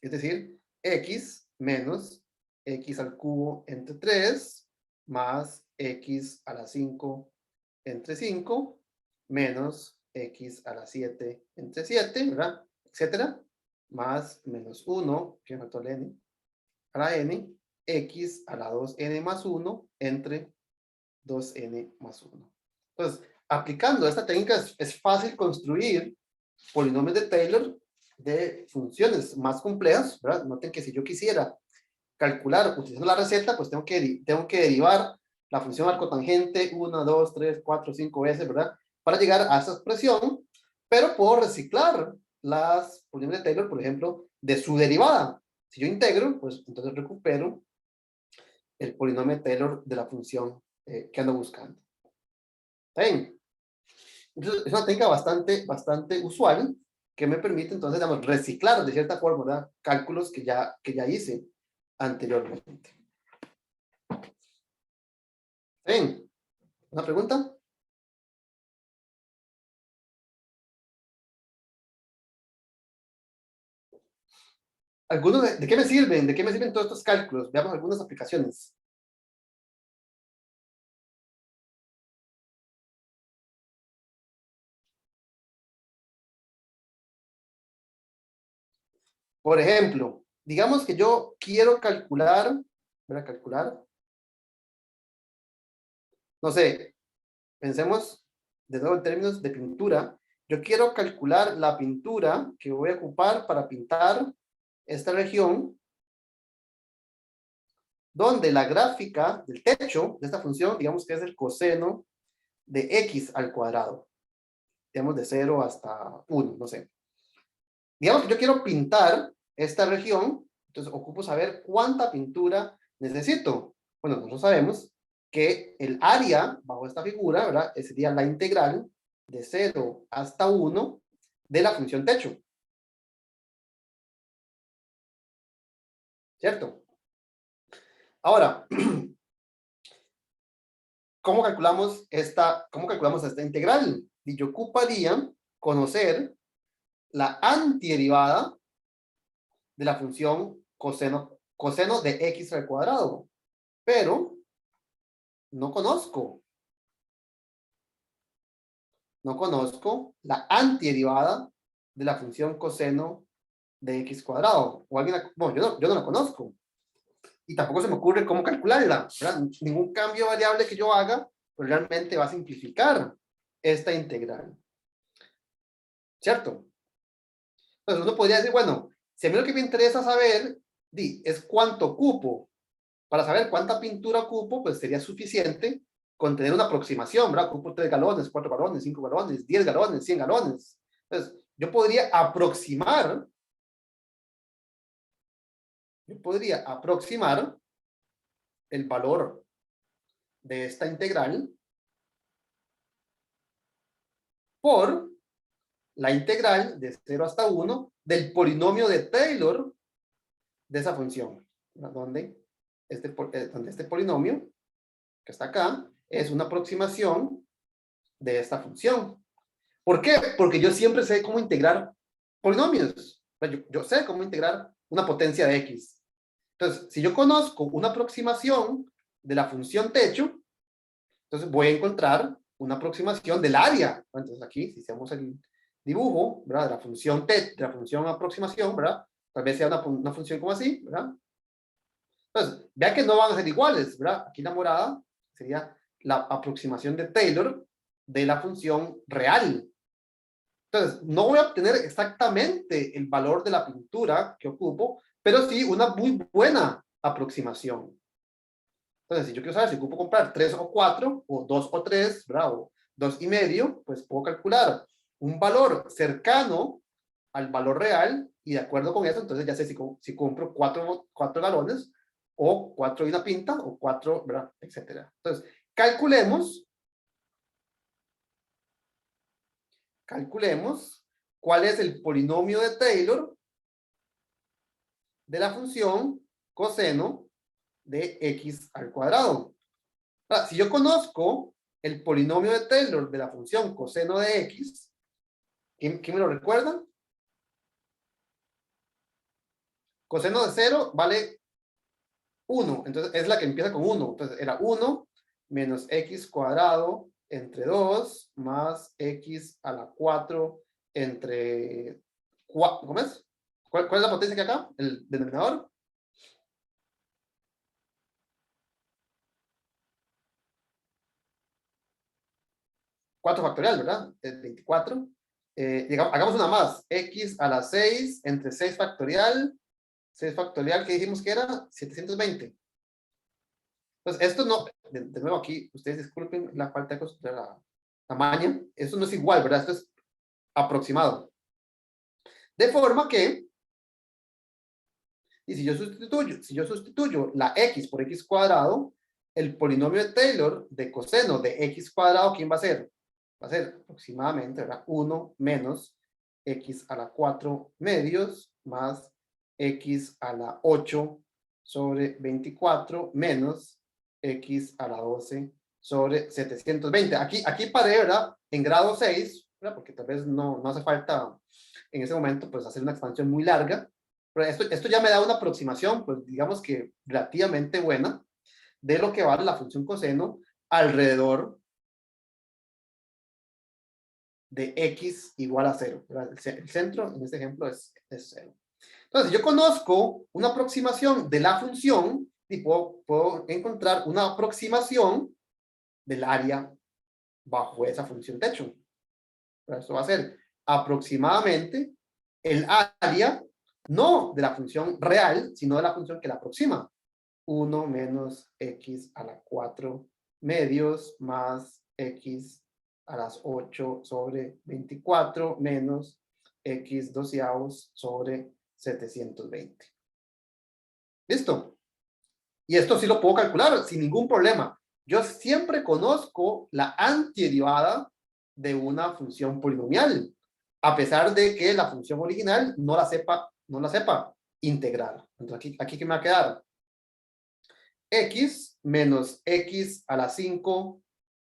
Es decir, x menos x al cubo entre 3 más x a la 5 entre 5 menos x a la 7 entre 7, ¿verdad? Etcétera, más menos 1, que es factor n, a la n, x a la 2n más 1 entre 2n más 1. Entonces, aplicando esta técnica es fácil construir polinomios de Taylor de funciones más complejas, ¿verdad? Noten que si yo quisiera calcular utilizando la receta, pues tengo que derivar la función arcotangente 1, 2, 3, 4, 5s, ¿verdad? Para llegar a esa expresión, pero puedo reciclar las polinomios de Taylor, por ejemplo, de su derivada. Si yo integro, pues entonces recupero el polinomio de Taylor de la función que ando buscando. ¿Bien? Entonces, es una técnica bastante usual que me permite entonces, digamos, reciclar de cierta forma, ¿verdad? Cálculos que ya hice anteriormente. ¿Bien? ¿Una pregunta? algunos de qué me sirven? ¿De qué me sirven todos estos cálculos? Veamos algunas aplicaciones. Por ejemplo, digamos que yo quiero calcular, voy a calcular, no sé, pensemos de nuevo en términos de pintura. Yo quiero calcular la pintura que voy a ocupar para pintar esta región, donde la gráfica del techo de esta función, digamos que es el coseno de x al cuadrado. Digamos de 0 hasta 1, no sé. Digamos que yo quiero pintar esta región, entonces ocupo saber cuánta pintura necesito. Bueno, nosotros sabemos que el área bajo esta figura, ¿verdad? Sería la integral de 0 hasta 1 de la función techo. ¿Cierto? Ahora, ¿cómo calculamos esta integral? Y yo ocuparía conocer la antiderivada de la función coseno de x al cuadrado. Pero no conozco la antiderivada de la función coseno de x cuadrado. O alguien, bueno, yo no la conozco. Y tampoco se me ocurre cómo calcularla, ¿verdad? Ningún cambio variable que yo haga, pues realmente va a simplificar esta integral. ¿Cierto? Entonces uno podría decir, bueno, si a mí lo que me interesa saber es cuánto ocupo. Para saber cuánta pintura ocupo, pues sería suficiente con tener una aproximación, ¿verdad? Ocupo 3 galones, 4 galones, 5 galones, 10 galones, 100 galones. Entonces, yo podría aproximar el valor de esta integral por la integral de 0 hasta 1 del polinomio de Taylor de esa función, donde este polinomio que está acá es una aproximación de esta función. ¿Por qué? Porque yo siempre sé cómo integrar polinomios. Yo sé cómo integrar una potencia de x. Entonces, si yo conozco una aproximación de la función techo, entonces voy a encontrar una aproximación del área. Entonces aquí, si hacemos el dibujo, ¿verdad? De la función aproximación, ¿verdad? Tal vez sea una función como así, ¿verdad? Entonces, vea que no van a ser iguales, ¿verdad? Aquí la morada sería la aproximación de Taylor de la función real. Entonces, no voy a obtener exactamente el valor de la pintura que ocupo, pero sí una muy buena aproximación. Entonces, si yo quiero saber si ocupo comprar 3 o 4, o 2 o 3, ¿verdad? O 2,5, pues puedo calcular un valor cercano al valor real, y de acuerdo con eso, entonces ya sé si compro 4 galones, o 4 y una pinta, o 4, ¿verdad? Etcétera. Entonces, calculemos cuál es el polinomio de Taylor de la función coseno de x al cuadrado. Ahora, si yo conozco el polinomio de Taylor de la función coseno de x, ¿quién me lo recuerda? Coseno de 0 vale 1, entonces es la que empieza con 1. Entonces era 1 menos x cuadrado entre 2 más x a la 4 entre 4. ¿Cómo es? ¿Cuál es la potencia que acá? ¿El denominador? ¿4 factorial, verdad? Es 24. Hagamos una más. X a la 6 entre 6 factorial. 6 factorial, ¿qué dijimos que era? 720. Entonces, esto no, de nuevo aquí, ustedes disculpen la falta de la maña. Esto no es igual, ¿verdad? Esto es aproximado. De forma que, y si yo sustituyo la x por x cuadrado, el polinomio de Taylor de coseno de x cuadrado, ¿quién va a ser? Va a ser aproximadamente, ¿verdad? 1 menos x a la 4 medios más x a la 8 sobre 24 menos x a la 12 sobre 720. Aquí paré, ¿verdad? En grado 6, ¿verdad? Porque tal vez no hace falta en ese momento pues hacer una expansión muy larga. Pero esto ya me da una aproximación, pues digamos que relativamente buena, de lo que vale la función coseno alrededor de x igual a 0. El centro, en este ejemplo, es 0. Entonces, yo conozco una aproximación de la función y puedo encontrar una aproximación del área bajo esa función techo. Esto va a ser aproximadamente el área, no de la función real, sino de la función que la aproxima. 1 menos x a la 4 medios más x a las 8 sobre 24 menos x doceavos sobre 720. ¿Listo? Y esto sí lo puedo calcular sin ningún problema. Yo siempre conozco la antiderivada de una función polinomial, a pesar de que la función original no la sepa integrar. Entonces, aquí ¿qué me va a quedar? X menos x a la 5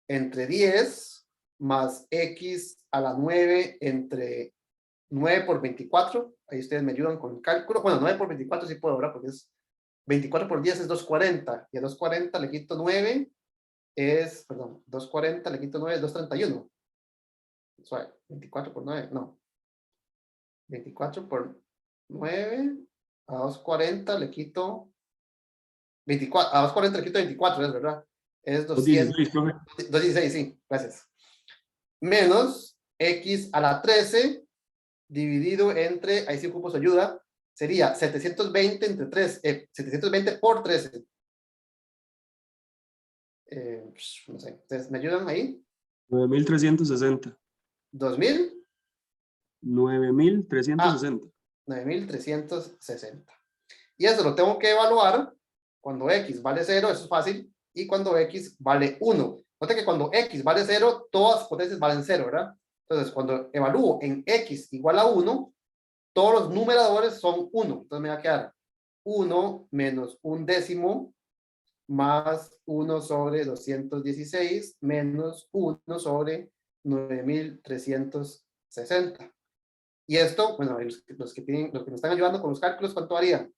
entre 10 más x a la 9 entre 9 por 24. Ahí ustedes me ayudan con el cálculo. Bueno, 9 por 24 sí puedo, ¿verdad? Porque es 24 por 10 es 240. Y a 240 le quito 9 es, perdón, 240 le quito 9 es 231. Suave, 24 por 9, no. 24 por 9 a 240 le quito 24, a 240 le quito 24, es verdad. Es 200. 216, sí, gracias. Menos x a la 13 dividido entre, ahí sí ocupo su ayuda, sería 720 entre 3, 720 por 13. No sé, ¿ustedes me ayudan ahí? 9.360. ¿2000? 9.360. 9.360. Y eso lo tengo que evaluar cuando x vale 0, eso es fácil, y cuando x vale 1. Note que cuando x vale 0, todas las potencias valen 0, ¿verdad? Entonces, cuando evalúo en x igual a 1, todos los numeradores son 1. Entonces me va a quedar 1 menos 1/10 más 1 sobre 216 menos 1 sobre 9.360. Y esto, bueno, los que me están ayudando con los cálculos, ¿cuánto haría?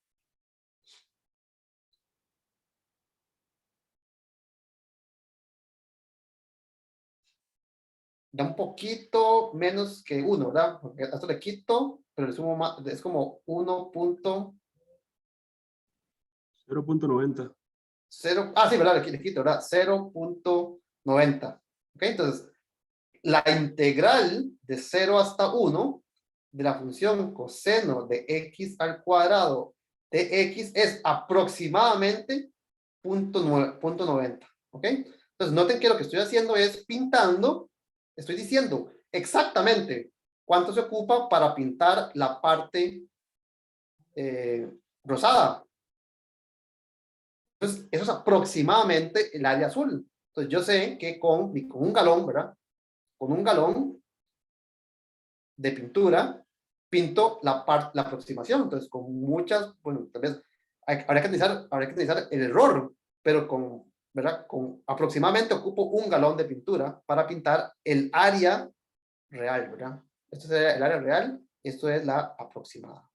Da un poquito menos que 1, ¿verdad? Porque a esto le quito, pero le sumo más, es como 1.0. 0.90. Sí, ¿verdad? Le quito, ¿verdad? 0.90. ¿Ok? Entonces, la integral de 0 hasta 1 de la función coseno de x al cuadrado de x es aproximadamente 0.90. ¿Ok? Entonces, noten que lo que estoy haciendo es pintando, estoy diciendo exactamente cuánto se ocupa para pintar la parte rosada. Entonces, eso es aproximadamente el área azul. Entonces, yo sé que con un galón, ¿verdad? Con un galón de pintura, pinto la aproximación. Entonces, con muchas, bueno, tal vez habría que utilizar el error, pero ¿verdad? Con aproximadamente ocupo un galón de pintura para pintar el área real, ¿verdad? Esto sería el área real, esto es la aproximada.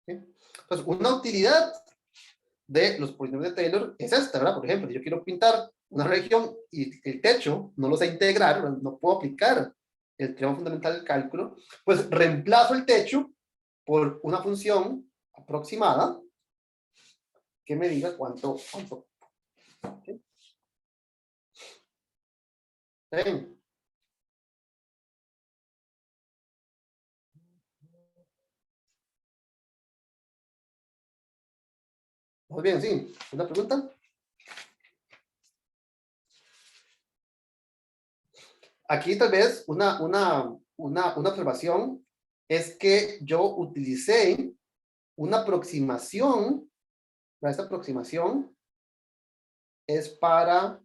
¿Sí? Entonces, una utilidad de los polinomios de Taylor es esta, ¿verdad? Por ejemplo, yo quiero pintar una región y el techo no lo sé integrar, no puedo aplicar el teorema fundamental del cálculo, pues reemplazo el techo por una función aproximada que me diga cuánto. ¿Sí? ¿Sí? Muy bien, sí. ¿Una pregunta? Aquí tal vez una observación es que yo utilicé una aproximación. Esta aproximación es para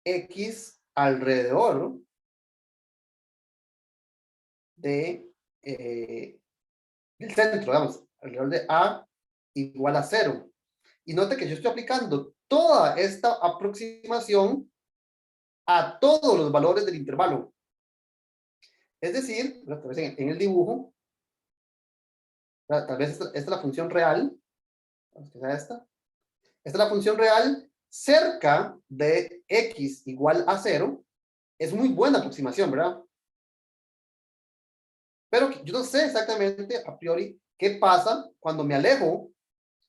x alrededor de, del centro, digamos, alrededor de a igual a 0. Y note que yo estoy aplicando toda esta aproximación a todos los valores del intervalo. Es decir, tal vez en el dibujo, tal vez esta es la función real, vamos que sea esta es la función real cerca de x igual a 0, es muy buena aproximación, ¿verdad? Pero yo no sé exactamente a priori qué pasa cuando me alejo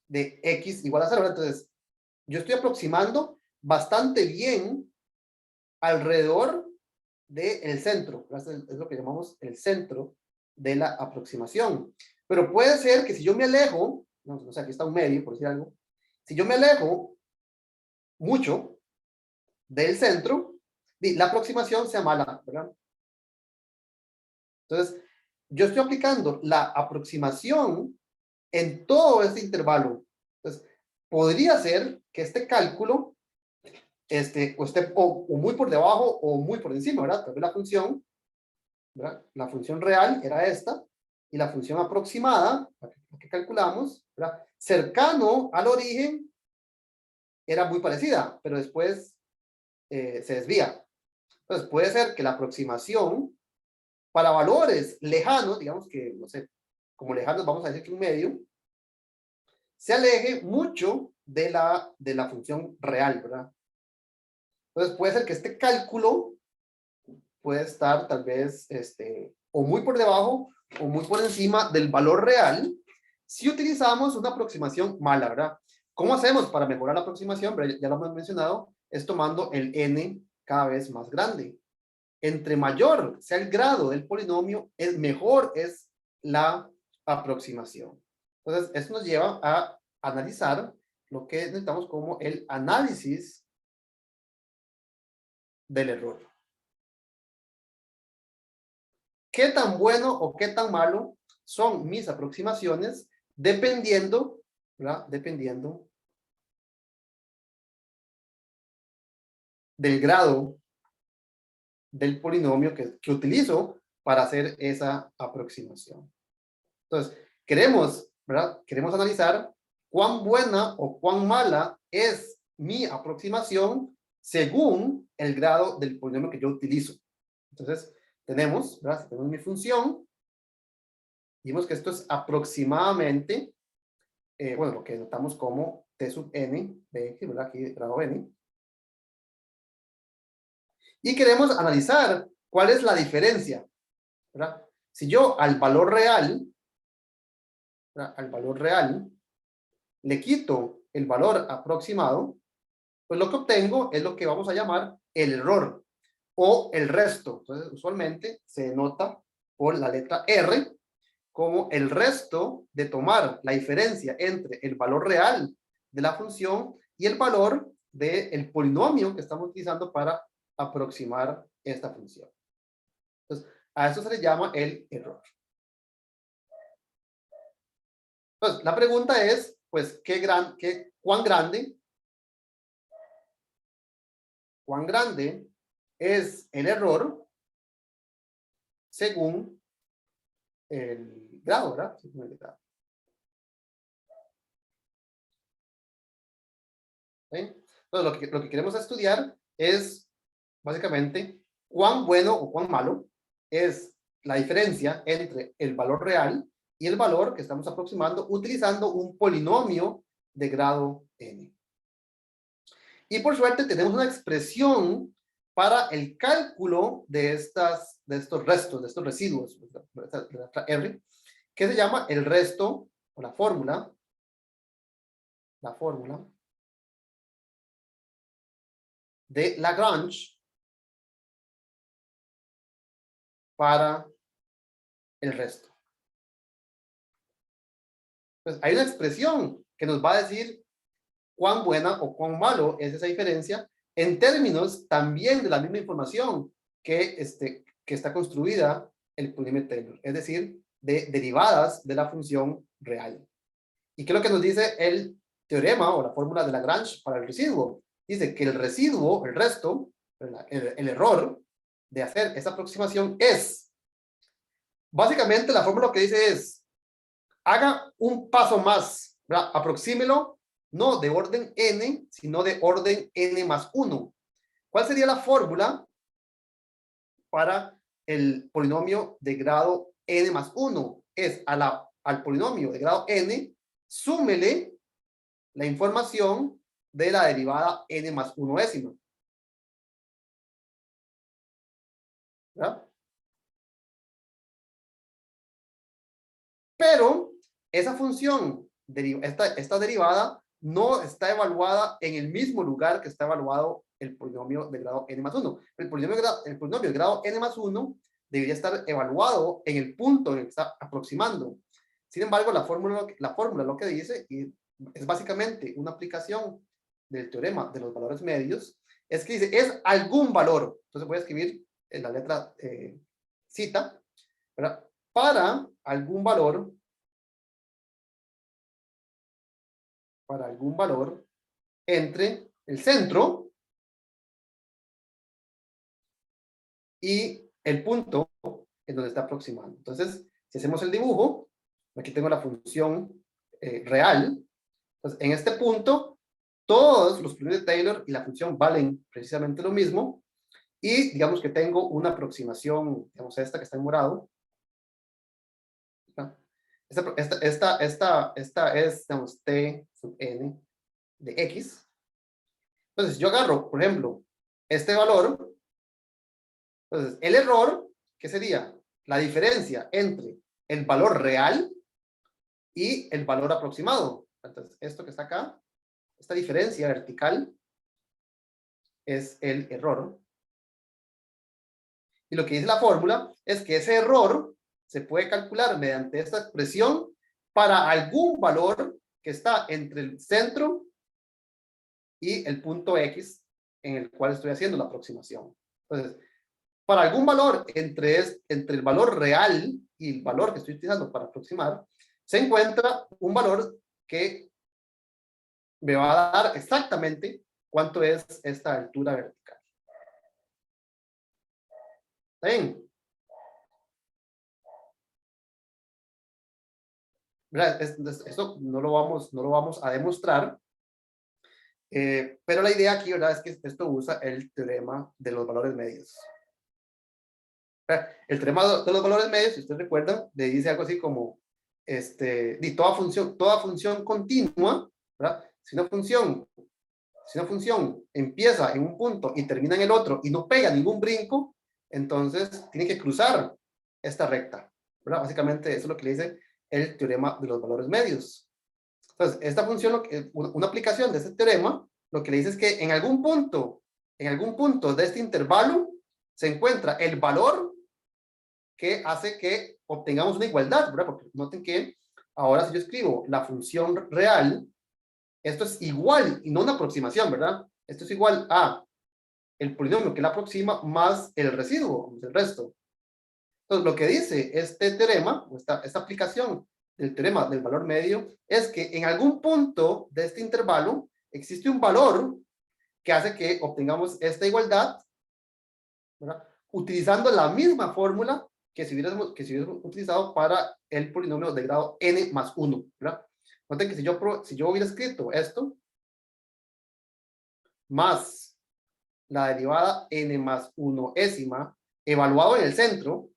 de x igual a 0, ¿verdad? Entonces, yo estoy aproximando bastante bien alrededor del centro, ¿verdad? Es lo que llamamos el centro de la aproximación. Pero puede ser que si yo me alejo, no sé, aquí está un medio, por decir algo, si yo me alejo mucho del centro, la aproximación sea mala, ¿verdad? Entonces, yo estoy aplicando la aproximación en todo este intervalo. Entonces, podría ser que este cálculo esté o muy por debajo o muy por encima, ¿verdad? Tal vez la función, ¿verdad? La función real era esta, y la función aproximada, la que calculamos, ¿verdad? Cercano al origen, era muy parecida, pero después se desvía. Entonces, puede ser que la aproximación para valores lejanos, digamos que, no sé, como lejanos vamos a decir que un medio, se aleje mucho de la función real, ¿verdad? Entonces, puede ser que este cálculo puede estar tal vez o muy por debajo o muy por encima del valor real si utilizamos una aproximación mala, ¿verdad? ¿Cómo hacemos para mejorar la aproximación? Ya lo hemos mencionado, es tomando el n cada vez más grande. Entre mayor sea el grado del polinomio, mejor es la aproximación. Entonces, esto nos lleva a analizar lo que necesitamos como el análisis del error. ¿Qué tan bueno o qué tan malo son mis aproximaciones dependiendo, ¿verdad? Dependiendo del grado del polinomio que utilizo para hacer esa aproximación? Entonces, ¿verdad? Queremos analizar cuán buena o cuán mala es mi aproximación según el grado del polinomio que yo utilizo. Entonces, tenemos, ¿verdad? Tenemos mi función. Vimos que esto es aproximadamente, bueno, lo que notamos como t sub n de x, ¿verdad? Aquí grado n. Y queremos analizar cuál es la diferencia, ¿verdad? Si yo al valor real, ¿verdad? Al valor real, le quito el valor aproximado, pues lo que obtengo es lo que vamos a llamar el error o el resto. Entonces, usualmente se denota por la letra R como el resto de tomar la diferencia entre el valor real de la función y el valor del polinomio que estamos utilizando para aproximar esta función. Entonces, a eso se le llama el error. Entonces, la pregunta es, pues, ¿cuán grande es el error según el grado, ¿verdad? Según el grado. ¿Sí? Entonces, lo que queremos estudiar es, básicamente, cuán bueno o cuán malo es la diferencia entre el valor real y el valor que estamos aproximando utilizando un polinomio de grado n. Y por suerte tenemos una expresión para el cálculo de estos restos, de estos residuos, de la R, que se llama el resto, o la fórmula de Lagrange para el resto. Pues hay una expresión que nos va a decir cuán buena o cuán malo es esa diferencia en términos también de la misma información que está construida el polinomio Taylor, es decir, de derivadas de la función real. ¿Y qué es lo que nos dice el teorema o la fórmula de Lagrange para el residuo? Dice que el residuo, el resto, el error de hacer esa aproximación es, básicamente la fórmula que dice es, haga un paso más, ¿verdad? Aproxímelo, no de orden n, sino de orden n más 1. ¿Cuál sería la fórmula para el polinomio de grado n más 1. Es al polinomio de grado n, súmele la información de la derivada n más 1ª. ¿Verdad? Pero esa función, esta derivada, no está evaluada en el mismo lugar que está evaluado el polinomio de grado n más 1. El polinomio de grado n más 1 debería estar evaluado en el punto en el que está aproximando. Sin embargo, la fórmula lo que dice, y es básicamente una aplicación del teorema de los valores medios, es que dice, es algún valor. Entonces voy a escribir en la letra cita, ¿verdad? Para algún valor entre el centro y el punto en donde está aproximando. Entonces, si hacemos el dibujo, aquí tengo la función real. Entonces, en este punto, todos los polinomios de Taylor y la función valen precisamente lo mismo. Y digamos que tengo una aproximación, digamos esta que está en morado. Esta es, digamos, t sub n de x. Entonces, yo agarro, por ejemplo, este valor. Entonces, el error, ¿qué sería? La diferencia entre el valor real y el valor aproximado. Entonces, esto que está acá, esta diferencia vertical, es el error. Y lo que dice la fórmula es que ese error se puede calcular mediante esta expresión para algún valor que está entre el centro y el punto X en el cual estoy haciendo la aproximación. Entonces, para algún valor entre el valor real y el valor que estoy utilizando para aproximar, se encuentra un valor que me va a dar exactamente cuánto es esta altura vertical. ¿Está bien? Esto no lo vamos a demostrar, pero la idea aquí, ¿verdad?, es que esto usa el teorema de los valores medios. El teorema de los valores medios, si ustedes recuerdan, le dice algo así como toda función continua, ¿verdad? Si una función empieza en un punto y termina en el otro y no pega ningún brinco, entonces tiene que cruzar esta recta, ¿verdad? Básicamente eso es lo que le dice el teorema de los valores medios. Entonces, esta función, una aplicación de este teorema, lo que le dice es que en algún punto de este intervalo se encuentra el valor que hace que obtengamos una igualdad, ¿verdad? Porque noten que ahora si yo escribo la función real, esto es igual y no una aproximación, ¿verdad? Esto es igual a el polinomio que la aproxima más el residuo, el resto. Entonces, lo que dice este teorema, esta aplicación del teorema del valor medio, es que en algún punto de este intervalo existe un valor que hace que obtengamos esta igualdad, ¿verdad?, utilizando la misma fórmula que si hubiéramos utilizado para el polinomio de grado n más 1, ¿verdad? Noten que si yo hubiera escrito esto, más la derivada n más 1ª, evaluado en el centro,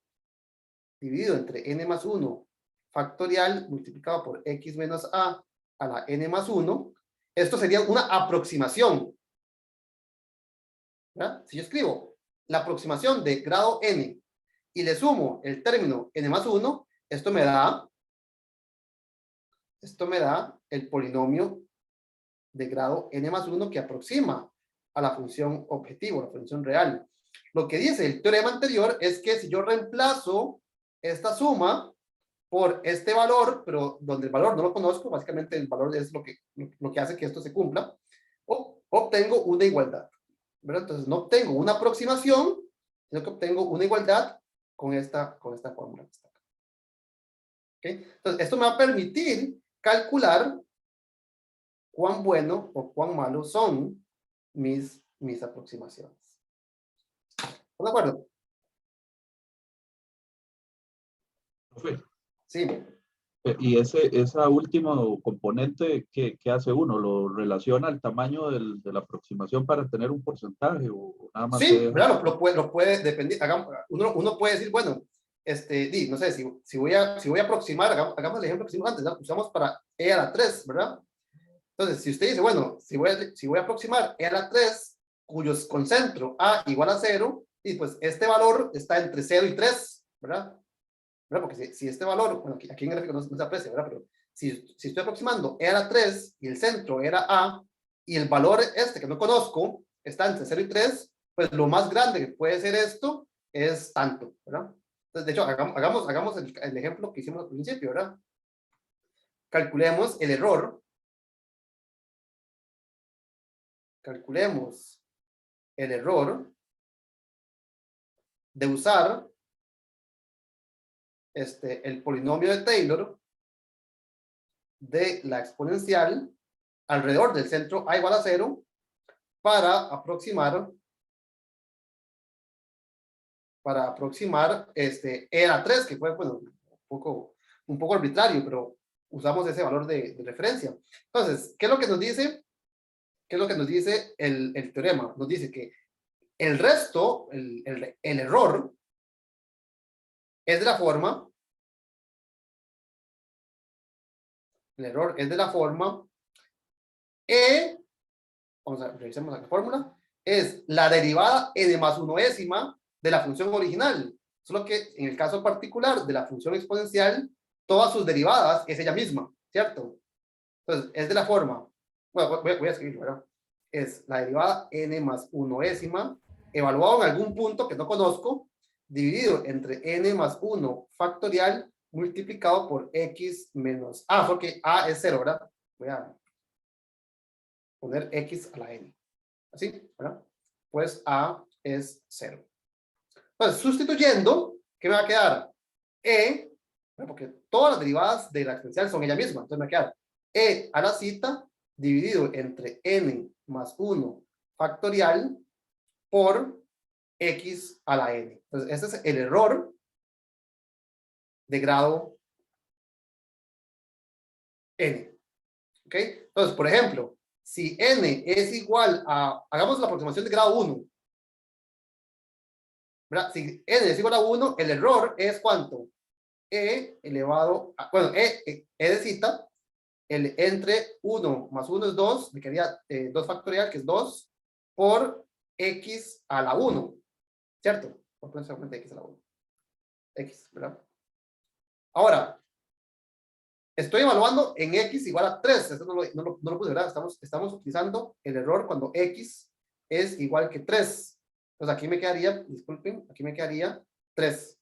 dividido entre n más 1 factorial multiplicado por x menos a la n más 1, esto sería una aproximación, ¿verdad? Si yo escribo la aproximación de grado n y le sumo el término n más 1, esto me da el polinomio de grado n más 1 que aproxima a la función objetivo, la función real. Lo que dice el teorema anterior es que si yo reemplazo esta suma por este valor, pero donde el valor no lo conozco, básicamente el valor es lo que hace que esto se cumpla, obtengo una igualdad, ¿verdad? Entonces no obtengo una aproximación, sino que obtengo una igualdad con esta fórmula que está acá. ¿Okay? Entonces esto me va a permitir calcular cuán bueno o cuán malo son mis aproximaciones. ¿Están de acuerdo? Sí. Y esa última componente, ¿qué hace uno? ¿Lo relaciona al tamaño de la aproximación para tener un porcentaje o nada más se Sí, deja? claro, lo puede depender. Uno puede decir, bueno, no sé, si voy a aproximar, hagamos el ejemplo que hicimos antes, ¿no? Usamos para e a la 3, ¿verdad? Entonces, si usted dice, bueno, si voy a aproximar e a la 3, cuyos concentro a igual a 0, y pues este valor está entre 0 y 3, ¿verdad? Porque si este valor, bueno, aquí en el gráfico no se aprecia, ¿verdad? Pero si estoy aproximando e a la 3 y el centro era a, y el valor que no conozco está entre 0 y 3, pues lo más grande que puede ser esto es tanto, ¿verdad? Entonces, de hecho, hagamos el ejemplo que hicimos al principio, ¿verdad? Calculemos el error. Calculemos el error de usar el polinomio de Taylor de la exponencial alrededor del centro a igual a 0 para aproximar e a la 3, que fue, bueno, un poco arbitrario, pero usamos ese valor de referencia. Entonces, ¿qué es lo que nos dice? ¿Qué es lo que nos dice el teorema? Nos dice que el resto, el error, es de la forma, vamos a revisemos la fórmula, es la derivada n más 1ª de la función original. Solo que en el caso particular de la función exponencial, todas sus derivadas es ella misma, ¿cierto? Entonces, es de la forma, bueno, voy a escribirlo, ¿verdad? Es la derivada n más 1ª, evaluado en algún punto que no conozco, dividido entre n más 1 factorial multiplicado por x menos a, porque a es 0, ¿verdad? Voy a poner x a la n. Así, ¿verdad? Pues a es 0. Entonces, sustituyendo, ¿qué me va a quedar? Porque todas las derivadas de la exponencial son ella misma. Entonces me va a quedar e a la cita dividido entre n más 1 factorial por x a la n. Entonces, este es el error de grado n. ¿Ok? Entonces, por ejemplo, si n es igual a, hagamos la aproximación de grado 1. ¿Verdad? Si n es igual a 1, el error es ¿cuánto? E elevado a, bueno, e de cita, entre 1 más 1 es 2, me quedaría 2 factorial, que es 2, por x a la 1, ¿cierto? Por ponerse x a la 1. X, ¿verdad? Ahora, estoy evaluando en x igual a 3, esto no lo puse, ¿verdad? Estamos utilizando el error cuando x es igual que 3. Entonces aquí me quedaría, disculpen, aquí me quedaría 3.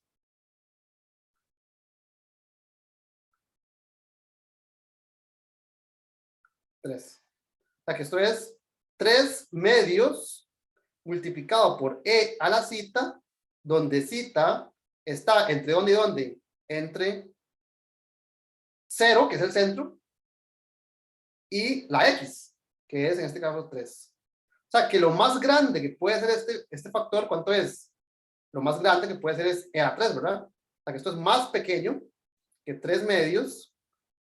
O sea que esto es 3 medios multiplicado por e a la cita, donde cita está entre dónde y dónde, entre 0, que es el centro, y la x, que es en este caso 3. O sea que lo más grande que puede ser este factor, ¿cuánto es? Lo más grande que puede ser es e a la 3, ¿verdad? O sea que esto es más pequeño que 3 medios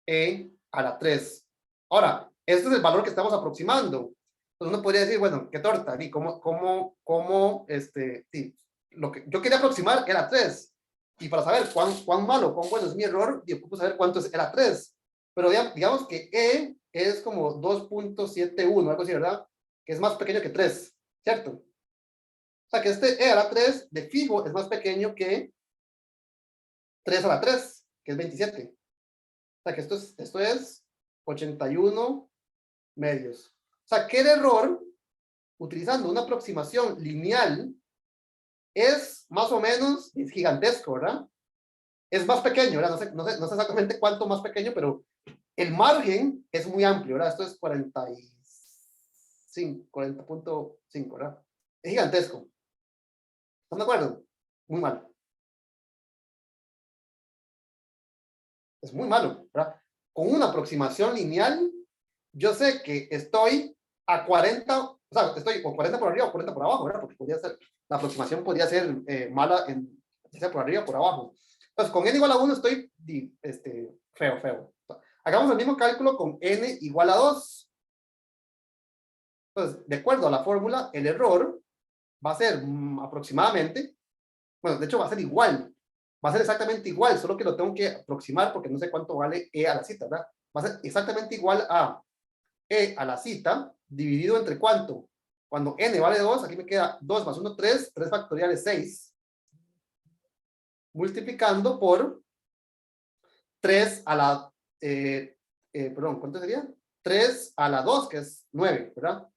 e a la 3. Ahora, este es el valor que estamos aproximando. Entonces uno podría decir, bueno, qué torta, y sí, lo que yo quería aproximar era 3. Y para saber cuán malo, cuán bueno es mi error, yo puedo saber cuánto es era 3. Pero digamos que E es como 2.71, algo así, ¿verdad? Que es más pequeño que 3, ¿cierto? O sea que este E a la 3 de fijo es más pequeño que 3 a la 3, que es 27. O sea que esto es 81 medios. O sea que el error, utilizando una aproximación lineal, es más o menos gigantesco, ¿verdad? Es más pequeño, ¿verdad? No sé exactamente cuánto más pequeño, pero el margen es muy amplio, ¿verdad? Esto es 40.5, ¿verdad? Es gigantesco. ¿Están de acuerdo? Muy malo. Es muy malo, ¿verdad? Con una aproximación lineal, yo sé que estoy a 40, o sea, estoy o 40 por arriba o 40 por abajo, ¿verdad? Porque la aproximación podría ser mala ya sea por arriba o por abajo. Entonces, con n igual a 1 estoy Feo, feo. Hagamos el mismo cálculo con n igual a 2. Entonces, de acuerdo a la fórmula, el error va a ser aproximadamente, bueno, de hecho va a ser igual, va a ser exactamente igual, solo que lo tengo que aproximar porque no sé cuánto vale e a la cita, ¿verdad? Va a ser exactamente igual a e a la cita dividido entre ¿cuánto? Cuando n vale 2, aquí me queda 2 más 1, 3, 3 factorial es 6, multiplicando por 3 a la, perdón, ¿cuánto sería? 3 a la 2, que es 9, ¿verdad?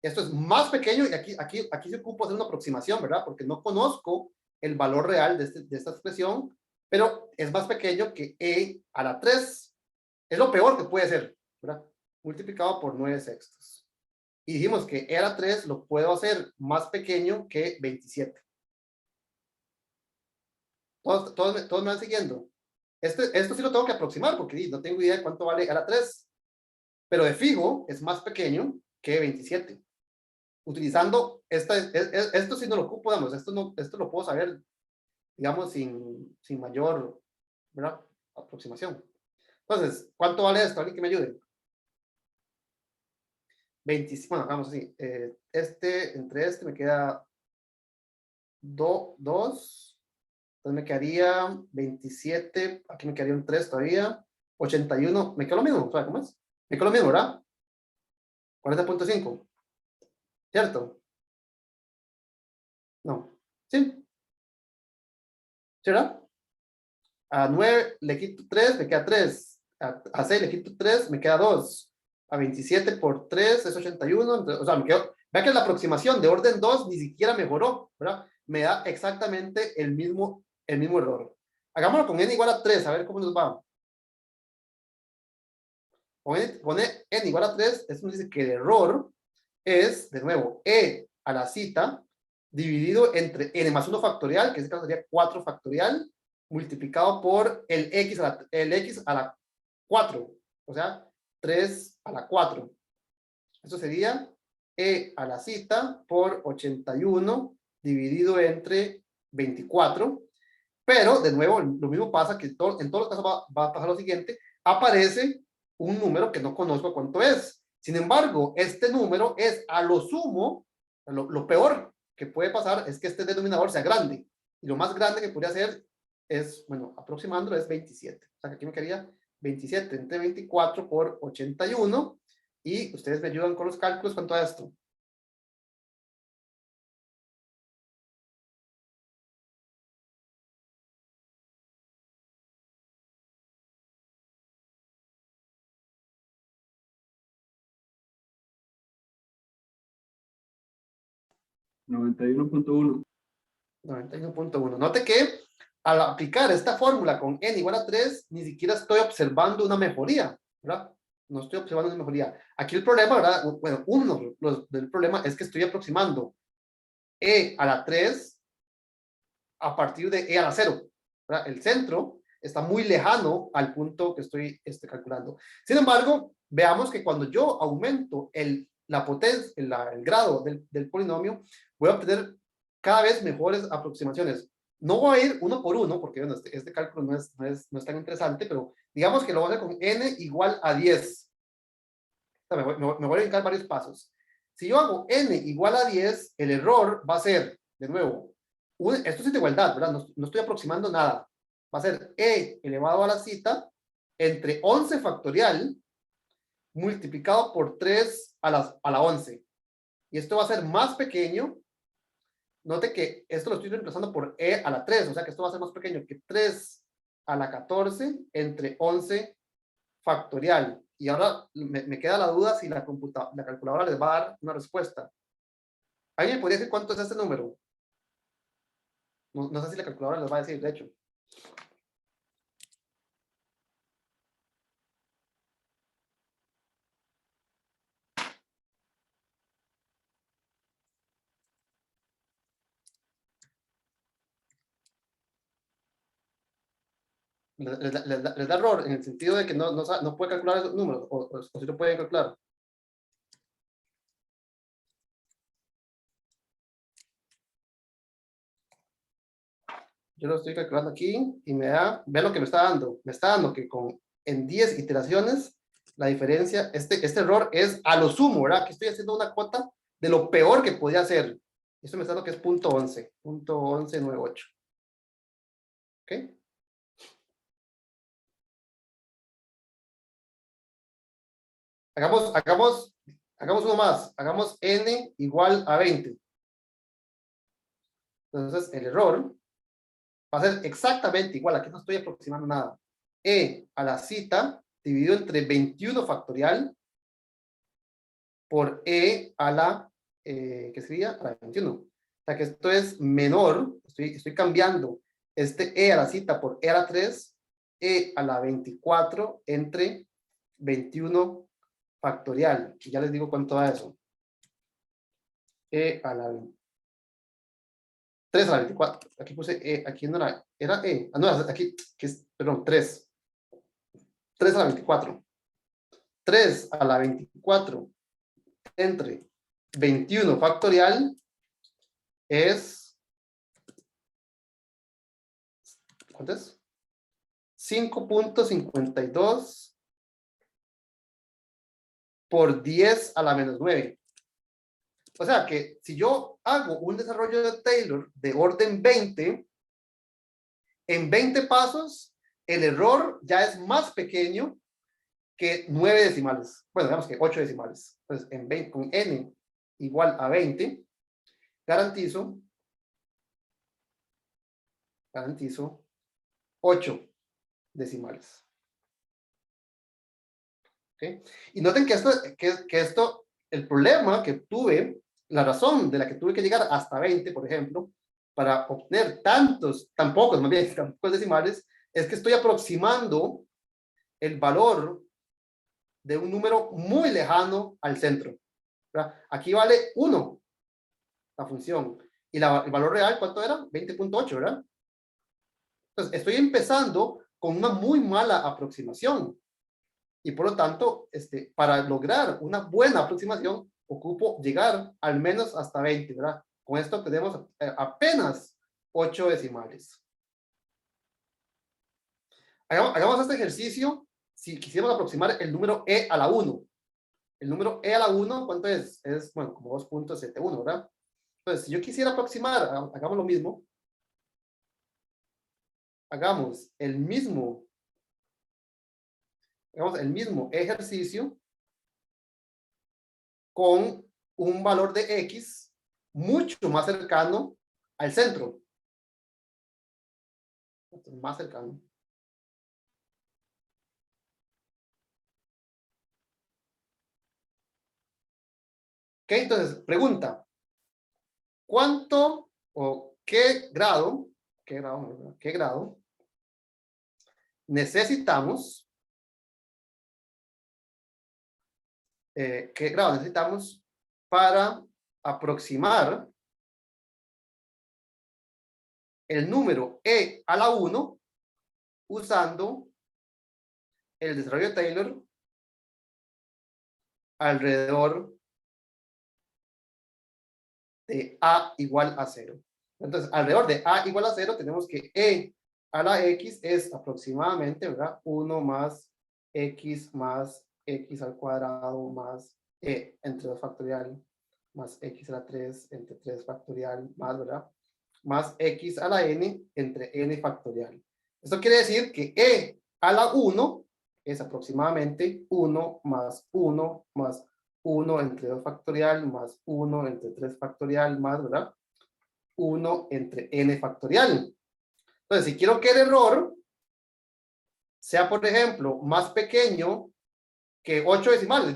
Esto es más pequeño y aquí se ocupa hacer una aproximación, ¿verdad? Porque no conozco el valor real de esta expresión, pero es más pequeño que e a la 3. Es lo peor que puede ser, ¿verdad? Multiplicado por 9 sextos. Y dijimos que e a la 3 lo puedo hacer más pequeño que 27. Todos me van siguiendo. Esto sí lo tengo que aproximar porque no tengo idea de cuánto vale e a la 3. Pero de fijo es más pequeño que 27. Utilizando esto sí no lo ocupo, digamos, esto lo puedo saber, digamos, sin mayor, ¿verdad? Aproximación. Entonces, ¿cuánto vale esto? ¿Alguien que me ayude? 20, bueno, vamos así. Entre este me queda 2. Entonces me quedaría 27. Aquí me quedaría un 3 todavía. 81. Me quedó lo mismo, ¿sabes cómo es? Me quedó lo mismo, ¿verdad? 40.5. ¿Cierto? No. ¿Sí? ¿Sí, verdad? A 9 le quito 3, me queda 3. A 6 le quito 3, me queda 2. A 27 por 3 es 81. Entonces, o sea, me quedo. Vea que la aproximación de orden 2 ni siquiera mejoró, ¿verdad? Me da exactamente el mismo error. Hagámoslo con n igual a 3, a ver cómo nos va. Con n igual a 3, esto nos dice que el error es, de nuevo, e a la cita dividido entre n más 1 factorial, que en este caso sería 4 factorial, multiplicado por el x a la 4, o sea, 3 a la 4. Eso sería e a la cita por 81 dividido entre 24. Pero, de nuevo, lo mismo pasa que en todos los casos va a pasar lo siguiente. Aparece un número que no conozco cuánto es. Sin embargo, este número es a lo sumo, lo peor que puede pasar es que este denominador sea grande. Y lo más grande que podría ser es, bueno, aproximándolo es 27. O sea, que aquí me quedaría 27 entre 24 por 81. Y ustedes me ayudan con los cálculos cuanto a esto. $91.1. 91.1. Note que al aplicar esta fórmula con n igual a 3, ni siquiera estoy observando una mejoría, ¿verdad? No estoy observando una mejoría. Aquí el problema, ¿verdad? Bueno, uno del problema es que estoy aproximando e a la 3 a partir de e a la 0, ¿verdad? El centro está muy lejano al punto que estoy calculando. Sin embargo, veamos que cuando yo aumento la potencia, el grado del polinomio, voy a obtener cada vez mejores aproximaciones. No voy a ir uno por uno, porque bueno, este cálculo no es tan interesante, pero digamos que lo voy a hacer con n igual a 10. O sea, me voy a dedicar varios pasos. Si yo hago n igual a 10, el error va a ser, de nuevo, esto es de igualdad, ¿verdad? No estoy aproximando nada. Va a ser e elevado a la cita entre 11 factorial multiplicado por 3 a la 11. Y esto va a ser más pequeño. Note que esto lo estoy reemplazando por e a la 3, o sea que esto va a ser más pequeño que 3 a la 14 entre 11 factorial. Y ahora me queda la duda si la calculadora les va a dar una respuesta. ¿Alguien me podría decir cuánto es este número? No sé si la calculadora les va a decir, de hecho. Les da error en el sentido de que no puede calcular esos números, o si lo pueden calcular. Yo lo estoy calculando aquí y me da, ve lo que me está dando. Me está dando que en 10 iteraciones, la diferencia, este error es a lo sumo, ¿verdad? Que estoy haciendo una cuota de lo peor que podía hacer. Esto me está dando que es .11.98. ¿Ok? Hagamos uno más. Hagamos n igual a 20. Entonces, el error va a ser exactamente igual. Aquí no estoy aproximando nada. E a la cita dividido entre 21 factorial por e a la, ¿qué sería? A la 21. O sea que esto es menor. Estoy cambiando este e a la cita por e a la 3, e a la 24 entre 21 factorial. Y ya les digo cuánto da eso. E a la 3 a la 24. Aquí puse E, aquí no era E. Ah, no, aquí, perdón, 3. 3 a la 24. 3 a la 24 entre 21 factorial es, ¿cuánto es? 5.52 por 10 a la menos 9. O sea que si yo hago un desarrollo de Taylor de orden 20, en 20 pasos, el error ya es más pequeño que 9 decimales. Bueno, digamos que 8 decimales. Entonces, con n igual a 20, garantizo 8 decimales. ¿Okay? Y noten que esto, el problema que tuve, la razón de la que tuve que llegar hasta 20, por ejemplo, para obtener tan pocos decimales, es que estoy aproximando el valor de un número muy lejano al centro, ¿verdad? Aquí vale 1 la función. Y el valor real, ¿cuánto era? 20.8, ¿verdad? Entonces, estoy empezando con una muy mala aproximación. Y por lo tanto, para lograr una buena aproximación, ocupo llegar al menos hasta 20, ¿verdad? Con esto tenemos apenas 8 decimales. Hagamos este ejercicio si quisiéramos aproximar el número e a la 1. El número e a la 1, ¿cuánto es? Es, bueno, como 2.71, ¿verdad? Entonces, si yo quisiera aproximar, hagamos lo mismo. Hagamos el mismo ejercicio con un valor de x mucho más cercano al centro. Más cercano. Ok, entonces, pregunta. ¿Cuánto o qué grado necesitamos? ¿Qué grado necesitamos para aproximar el número e a la 1 usando el desarrollo de Taylor alrededor de a igual a 0? Entonces, alrededor de a igual a 0 tenemos que e a la x es aproximadamente, ¿verdad? 1 más x al cuadrado más e entre 2 factorial más x a la 3 entre 3 factorial más, ¿verdad? Más x a la n entre n factorial. Esto quiere decir que e a la 1 es aproximadamente 1 más 1 más 1 entre 2 factorial más 1 entre 3 factorial más, ¿verdad? 1 entre n factorial. Entonces, si quiero que el error sea, por ejemplo, más pequeño que 8 decimales,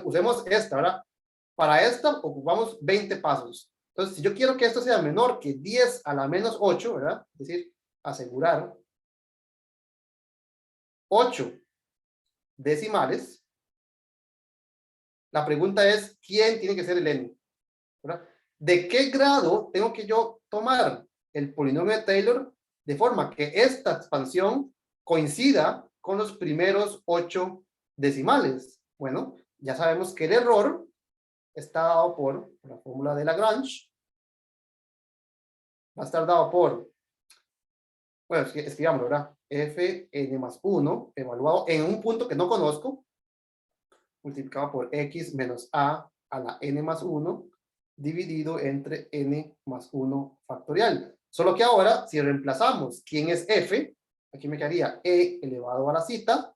usemos esta, ¿verdad? Para esta ocupamos 20 pasos. Entonces, si yo quiero que esto sea menor que 10 a la menos 8, ¿verdad? Es decir, asegurar 8 decimales, la pregunta es, ¿quién tiene que ser el n? ¿Verdad? ¿De qué grado tengo que yo tomar el polinomio de Taylor de forma que esta expansión coincida con los primeros 8 decimales? Bueno, ya sabemos que el error está dado por la fórmula de Lagrange. Va a estar dado por Bueno, escribámoslo, ¿verdad? Fn más 1 evaluado en un punto que no conozco, multiplicado por x menos a la n más 1, dividido entre n más 1 factorial. Solo que ahora, si reemplazamos quién es f, aquí me quedaría e elevado a la cita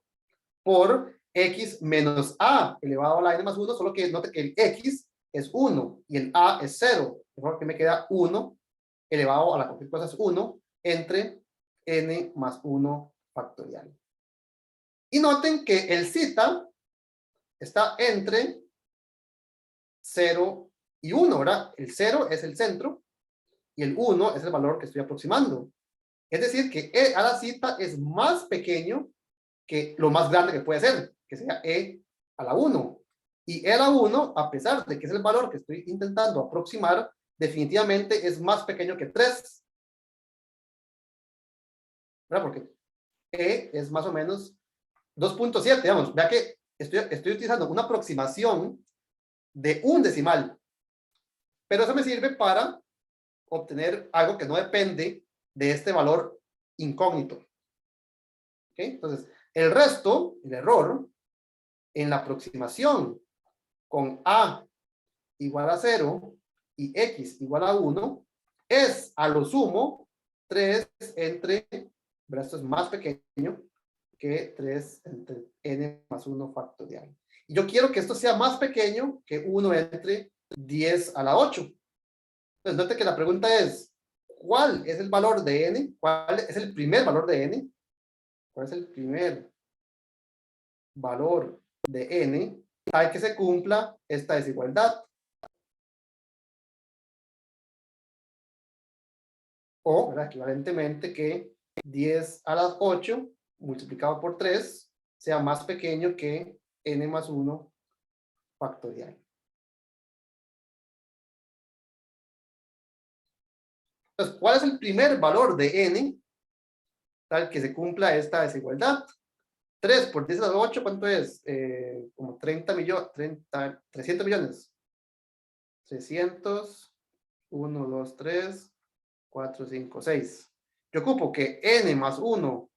por x menos a elevado a la n más 1, solo que note que el x es 1 y el a es 0. Mejor que me queda 1 elevado a la cualquier cosa es 1 entre n más 1 factorial. Y noten que el cita está entre 0 y 1, ¿verdad? El 0 es el centro y el 1 es el valor que estoy aproximando. Es decir, que e a la cita es más pequeño que lo más grande que puede ser, que sea e a la 1. Y e a la 1, a pesar de que es el valor que estoy intentando aproximar, definitivamente es más pequeño que 3. ¿Verdad? Porque e es más o menos 2.7, digamos. Vea que estoy utilizando una aproximación de un decimal. Pero eso me sirve para obtener algo que no depende de este valor incógnito. ¿Okay? Entonces, el resto, el error, en la aproximación con a igual a 0 y x igual a 1, es a lo sumo 3 entre, ¿verdad? Esto es más pequeño que 3 entre n más 1 factorial. Y yo quiero que esto sea más pequeño que 1 entre 10 a la 8. Entonces, note que la pregunta es, ¿cuál es el valor de n? ¿Cuál es el primer valor de n? ¿Cuál es el primer valor de n para que se cumpla esta desigualdad? O, ¿verdad? Equivalentemente que 10 a la 8 multiplicado por 3 sea más pequeño que n más 1 factorial. Entonces, ¿cuál es el primer valor de n tal que se cumpla esta desigualdad? 3 por 10 a la 8, ¿cuánto es? Como 300 millones. 300, 1, 2, 3, 4, 5, 6. Yo ocupo que n más 1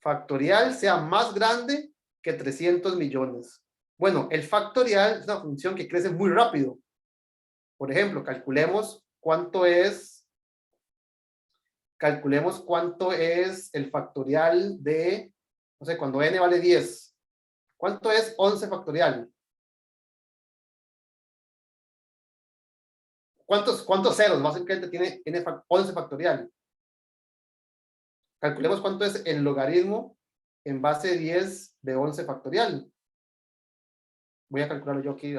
factorial sea más grande que 300 millones. Bueno, el factorial es una función que crece muy rápido. Por ejemplo, calculemos cuánto es el factorial de, no sé, cuando n vale 10. ¿Cuánto es 11 factorial? ¿Cuántos ceros? Básicamente tiene 11 factorial. Calculemos cuánto es el logaritmo en base 10 de 11 factorial. Voy a calcularlo yo aquí.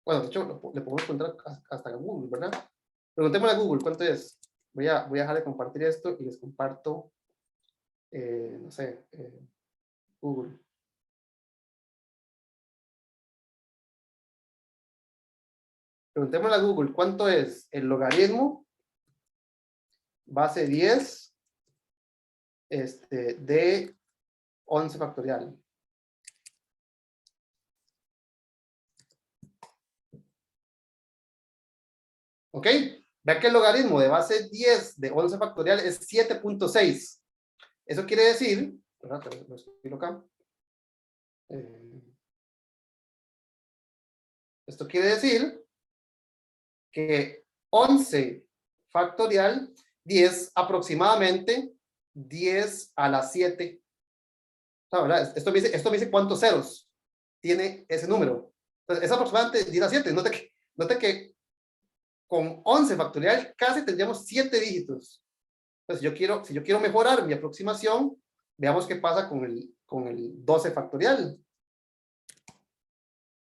Bueno, de hecho, le podemos encontrar hasta en Google, ¿verdad? Preguntémosle a Google cuánto es. Voy a dejar de compartir esto y les comparto, no sé, Google. Preguntémosle a Google cuánto es el logaritmo base 10 de 11 factorial. ¿Ok? Vea que el logaritmo de base 10 de 11 factorial es 7.6. Eso quiere decir, ¿verdad? Lo escribo acá. Esto quiere decir que 11 factorial, 10 aproximadamente 10 a la 7. ¿Verdad? Esto me dice cuántos ceros tiene ese número. Entonces, es aproximadamente 10 a 7. Note que con 11 factorial casi tendríamos 7 dígitos. Entonces, si yo quiero mejorar mi aproximación, veamos qué pasa con el 12 factorial.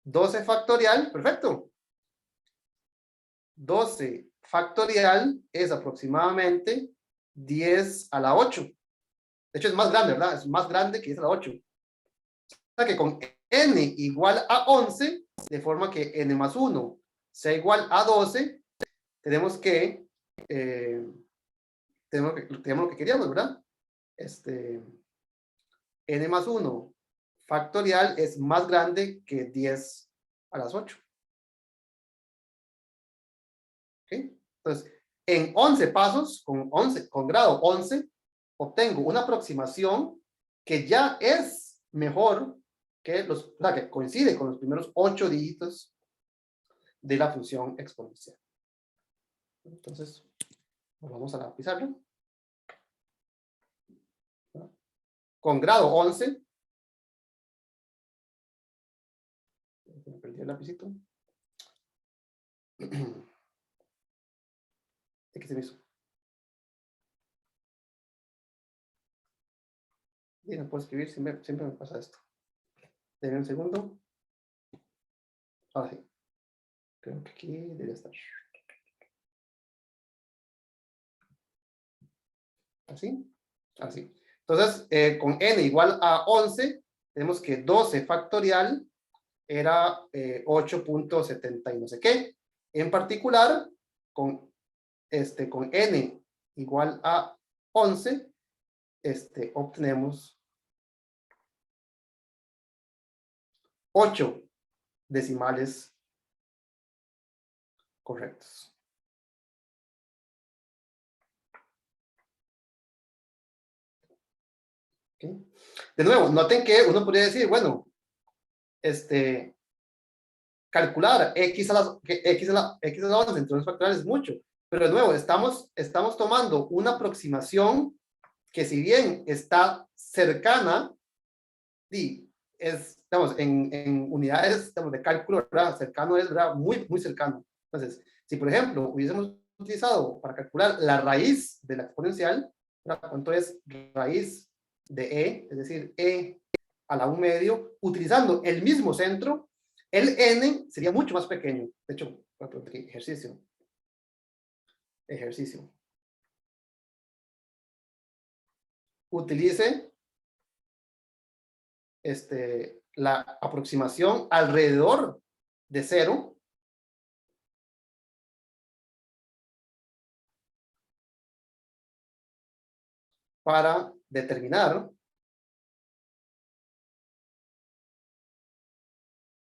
12 factorial, perfecto. 12 factorial es aproximadamente 10 a la 8. De hecho, es más grande, ¿verdad? Es más grande que 10 a la 8. O sea que con n igual a 11, de forma que n más 1 sea igual a 12, tenemos lo que queríamos, ¿verdad? N más 1 factorial es más grande que 10 a las 8. ¿Okay? Entonces, en 11 pasos, con grado 11, obtengo una aproximación que ya es mejor que o sea, que coincide con los primeros 8 dígitos de la función exponencial. Entonces, vamos a la pizarra. Con grado 11, me perdí el lapicito. ¿Qué se me hizo? Y no puedo escribir, siempre me pasa esto. Denme un segundo. Ahora sí. Creo que aquí debe estar. ¿Así? Así. Entonces, con n igual a 11, tenemos que 12 factorial era 8.70 y no sé qué. En particular, con n igual a 11, obtenemos 8 decimales correctos. ¿Okay? De nuevo, noten que uno podría decir, bueno, calcular x a la 11 entre los factoriales es mucho, pero de nuevo, estamos tomando una aproximación que si bien está cercana, estamos en unidades de cálculo, ¿verdad? Cercano es, ¿verdad? Muy, muy cercano. Entonces, si por ejemplo hubiésemos utilizado para calcular la raíz de la exponencial, ¿verdad? ¿Cuánto es raíz de e? Es decir, e a la 1/2, utilizando el mismo centro, el n sería mucho más pequeño. De hecho, voy a poner aquí, ejercicio. Utilice la aproximación alrededor de 0 para determinar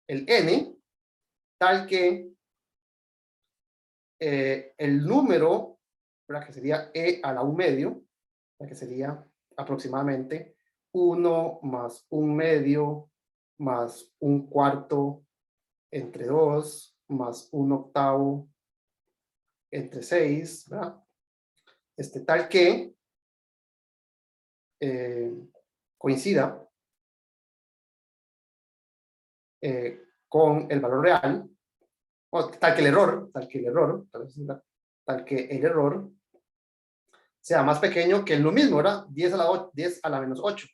el n tal que el número, ¿verdad? Que sería e a la 1/2, que sería aproximadamente 1 más 1/2 más 1/4 entre 2 más 1/8 entre 6, ¿verdad? Tal que coincida con el valor real, o tal que el error sea más pequeño que lo mismo, ¿verdad? 10 a la menos 8.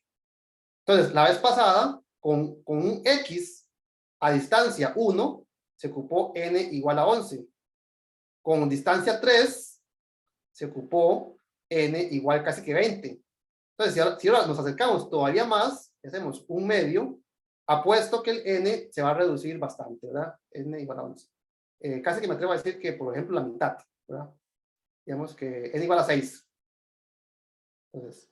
Entonces, la vez pasada, con un x a distancia 1, se ocupó n igual a 11. Con distancia 3, se ocupó n igual casi que 20. Entonces, si ahora nos acercamos todavía más, hacemos 1/2, apuesto que el n se va a reducir bastante, ¿verdad? N igual a 11. Casi que me atrevo a decir que, por ejemplo, la mitad, ¿verdad? Digamos que n igual a 6. Entonces,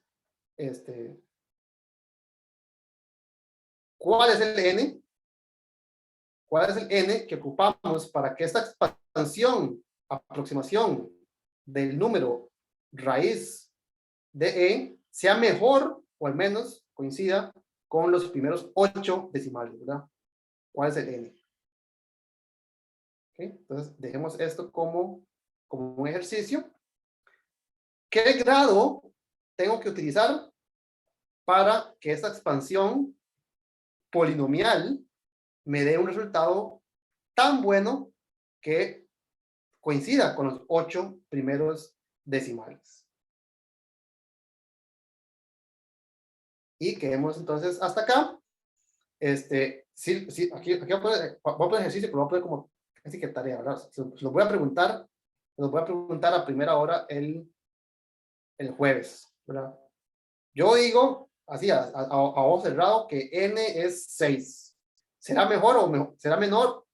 ¿cuál es el n? ¿Cuál es el n que ocupamos para que esta aproximación del número raíz de e sea mejor, o al menos coincida con los primeros 8 decimales, ¿verdad? ¿Cuál es el n? ¿Okay? Entonces, dejemos esto como un ejercicio. ¿Qué grado tengo que utilizar para que esta expansión polinomial me dé un resultado tan bueno que coincida con los 8 primeros decimales? Y quedemos entonces hasta acá. Sí, aquí voy a poner ejercicio, pero voy a poner como casi que tarea, ¿verdad? Se lo voy a preguntar a primera hora el jueves, ¿verdad? Yo digo, así, a ojo cerrado, que n es 6. ¿Será mejor o será menor?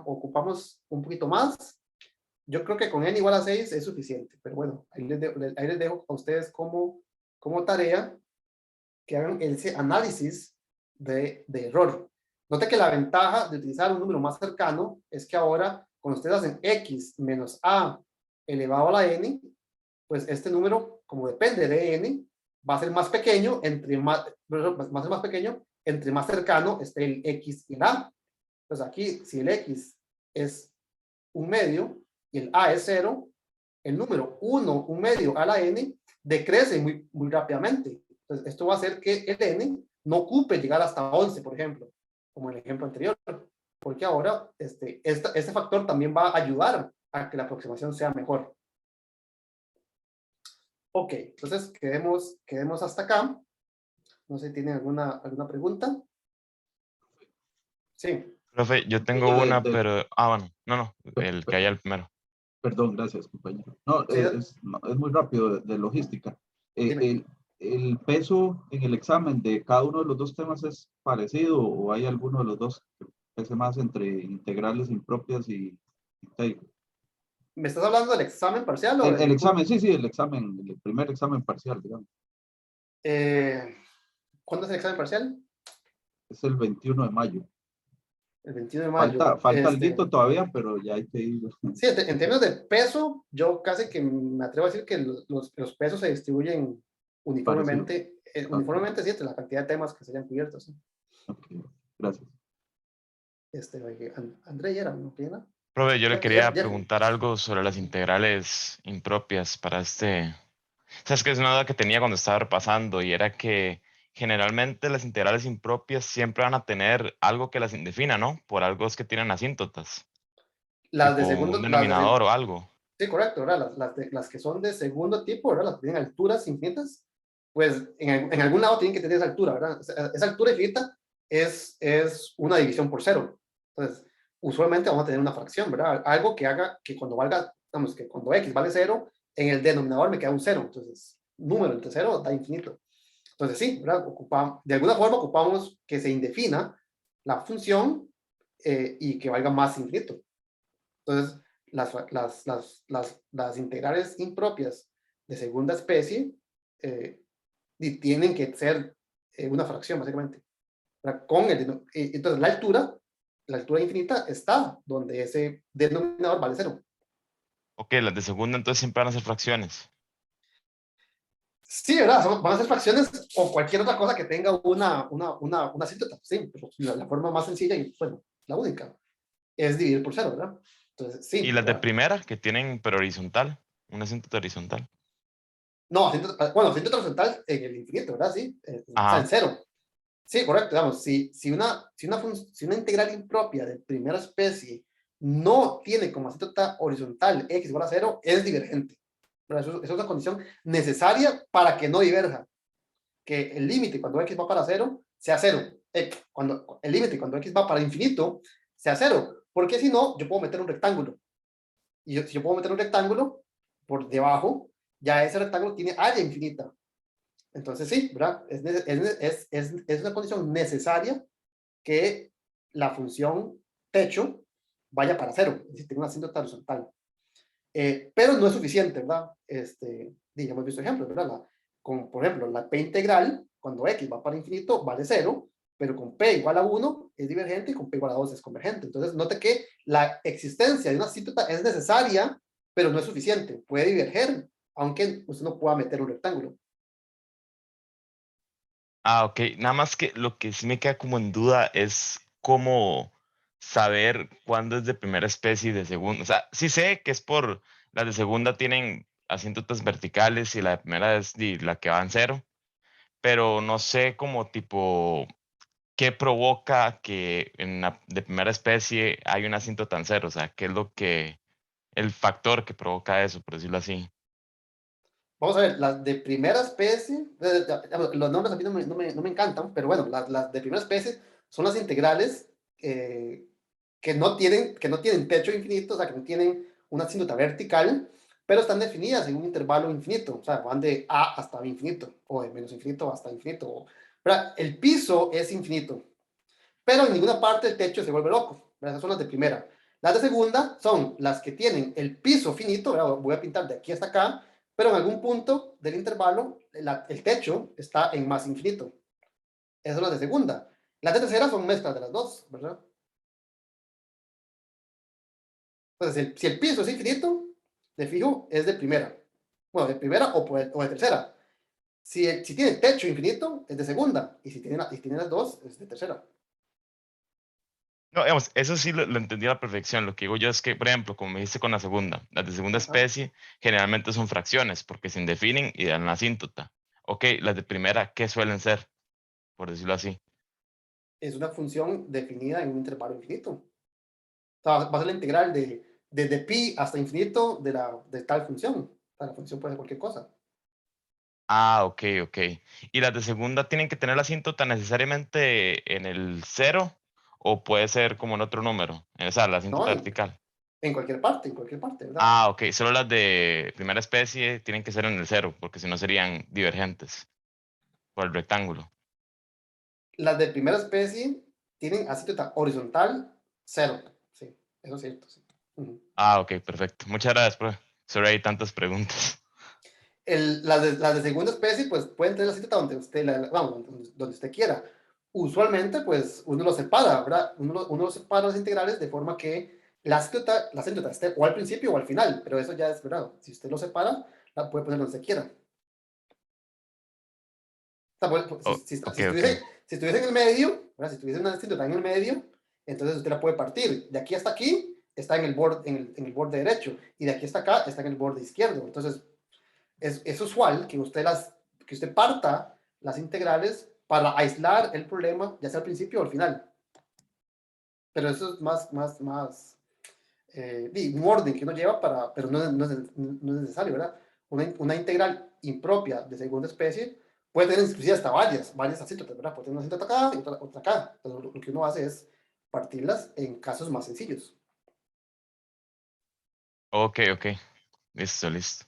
¿Ocupamos un poquito más? Yo creo que con n igual a 6 es suficiente, pero bueno, ahí les dejo a ustedes como tarea que hagan ese análisis de error. Note que la ventaja de utilizar un número más cercano es que ahora, cuando ustedes hacen x menos a elevado a la n, pues este número como depende de n, va a ser más pequeño entre más, va a ser más pequeño entre más cercano esté el x y el a. Entonces aquí, si el x es 1/2 y el a es 0, el número 1, 1/2 a la n decrece muy rápidamente. Entonces esto va a hacer que el n no ocupe llegar hasta 11, por ejemplo, como en el ejemplo anterior, porque ahora este factor también va a ayudar a que la aproximación sea mejor. Ok, entonces quedemos hasta acá. No sé si tienen alguna pregunta. Sí. Profe, yo tengo Aquello una, pero... Ah, bueno, no, el que haya el primero. Perdón, gracias, compañero. No, Sí, no, es muy rápido de logística. dime. El peso en el examen de cada uno de los dos temas es parecido o hay alguno de los dos que pese más entre integrales impropias y integro? ¿Me estás hablando del examen parcial o El del examen, sí, el examen, el primer examen parcial, digamos. ¿Cuándo es el examen parcial? Es el 21 de mayo. El 21 de mayo. Falta alguito todavía, pero ya hay que ir. Sí, en términos de peso, yo casi que me atrevo a decir que los pesos se distribuyen uniformemente, uniformemente sí, entre la cantidad de temas que se hayan cubierto. ¿Sí? Ok, gracias. André, ¿era? ¿No tiene? Profe, yo le quería Ya. preguntar algo sobre las integrales impropias para este... Sabes que es una duda que tenía cuando estaba repasando y era que generalmente las integrales impropias siempre van a tener algo que las indefina, ¿no? Por algo es que tienen asíntotas, Las de tipo un segundo, denominador o algo. sí, correcto, ¿verdad? Las que son de segundo tipo, ¿verdad? Las que tienen alturas infinitas, pues en algún lado tienen que tener esa altura, ¿verdad? Esa altura infinita es una división por cero. Entonces, usualmente vamos a tener una fracción, ¿verdad? Algo que haga que cuando valga, digamos, que cuando x vale 0, en el denominador me queda un 0. Entonces, número entre 0 da infinito. Entonces, sí, ¿verdad? De alguna forma ocupamos que se indefina la función y que valga más infinito. Entonces, las integrales impropias de segunda especie tienen que ser una fracción, básicamente. Entonces, la altura infinita está donde ese denominador vale 0. Ok, las de segunda entonces siempre van a ser fracciones. Sí, ¿verdad? Van a ser fracciones o cualquier otra cosa que tenga una asíntota. Sí, pero la forma más sencilla y, bueno, la única es dividir por 0, ¿verdad? Entonces, Y sí, las de ¿verdad? primera que tienen pero horizontal, una asíntota horizontal. No, asíntota horizontal en el infinito, ¿verdad? Sí, o sea, en Ajá. 0. Sí, correcto, digamos, si una integral impropia de primera especie no tiene como asíntota horizontal x igual a 0, es divergente. Eso es una condición necesaria para que no diverja. Que el límite cuando x va para 0 sea 0. El límite cuando x va para infinito sea 0. Porque si no, yo puedo meter un rectángulo. Y si yo puedo meter un rectángulo por debajo, ya ese rectángulo tiene área infinita. Entonces sí, ¿verdad? Es una condición necesaria que la función techo vaya para 0, es decir, tenga una asíntota horizontal. Pero no es suficiente, ¿verdad? Ya hemos visto ejemplos, ¿verdad? Por ejemplo, la p integral, cuando x va para infinito, vale 0, pero con p igual a 1 es divergente y con p igual a 2 es convergente. Entonces, note que la existencia de una asíntota es necesaria, pero no es suficiente. Puede diverger, aunque usted no pueda meter un rectángulo. Ah, ok. Nada más que lo que sí me queda como en duda es cómo saber cuándo es de primera especie y de segunda. O sea, sí sé que es por las de segunda tienen asíntotas verticales y la de primera es la que va en 0, pero no sé cómo tipo qué provoca que en la de primera especie hay un asíntota en 0. O sea, qué es el factor que provoca eso, por decirlo así. Vamos a ver, las de primera especie, los nombres a mí no me encantan, pero bueno, las de primera especie son las integrales que no tienen techo infinito, o sea, que no tienen una asíntota vertical, pero están definidas en un intervalo infinito, o sea, van de a hasta infinito, o de menos infinito hasta infinito. ¿Verdad? El piso es infinito, pero en ninguna parte el techo se vuelve loco. ¿Verdad? Esas son las de primera. Las de segunda son las que tienen el piso finito, ¿verdad? Voy a pintar de aquí hasta acá, pero en algún punto del intervalo el techo está en más infinito. Esas son las de segunda. Las de tercera son mezclas de las dos, ¿verdad? Entonces, si el piso es infinito, de fijo, es de primera. Bueno, de primera o de tercera. Si tiene techo infinito, es de segunda. Y si tiene las dos, es de tercera. No, digamos, eso sí lo entendí a la perfección. Lo que digo yo es que, por ejemplo, como me dijiste con la segunda, las de segunda Ajá. especie generalmente son fracciones porque se indefinen y dan la asíntota. Ok, las de primera, ¿qué suelen ser? Por decirlo así. Es una función definida en un intervalo infinito. O sea, va a ser la integral desde pi hasta infinito de tal función. O sea, la función puede ser cualquier cosa. Ah, ok, ok. ¿Y las de segunda tienen que tener la asíntota necesariamente en el cero o puede ser como en otro número? O sea, la No, asíntota vertical. en cualquier parte, ¿verdad? Ah, ok. Solo las de primera especie tienen que ser en el cero porque si no serían divergentes por el rectángulo. Las de primera especie tienen asíntota horizontal cero. Sí, eso es cierto. Sí. Ujú. Ah, ok, perfecto. Muchas gracias, profe. Sorry, hay tantas preguntas. Las de segunda especie, pues pueden tener la asíntota donde usted, vamos, donde usted quiera. Usualmente, pues uno lo separa, ¿verdad? Uno separa las integrales de forma que la asíntota esté o al principio o al final, pero eso ya es, ¿verdad? Si usted lo separa, la puede poner donde usted quiera. O sea, si, Oh, si, está- ok, si ok. estuviese en el medio, ¿verdad? Si estuviese una asíntota en el medio, entonces usted la puede partir. De aquí hasta aquí está en el borde, en el borde derecho, y de aquí hasta acá está en el borde izquierdo. Entonces, es usual que usted parta las integrales para aislar el problema, ya sea al principio o al final. Pero eso es un orden que uno lleva pero no es necesario, ¿verdad? Una integral impropia de segunda especie puede tener inclusive hasta varias asíntotas, ¿verdad? Puede tener una asíntota acá y otra acá. Entonces, lo que uno hace es partirlas en casos más sencillos. Ok, ok. Listo, listo.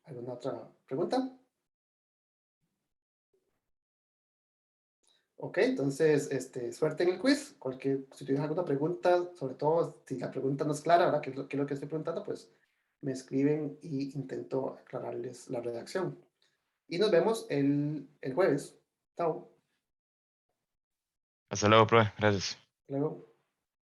¿Alguna otra pregunta? Ok, entonces, suerte en el quiz. Si tienes alguna pregunta, sobre todo si la pregunta no es clara, ¿verdad? ¿Qué es lo que estoy preguntando? Pues me escriben y intento aclararles la redacción. Y nos vemos el jueves. Chao. Hasta luego, profe. Gracias. Hasta luego.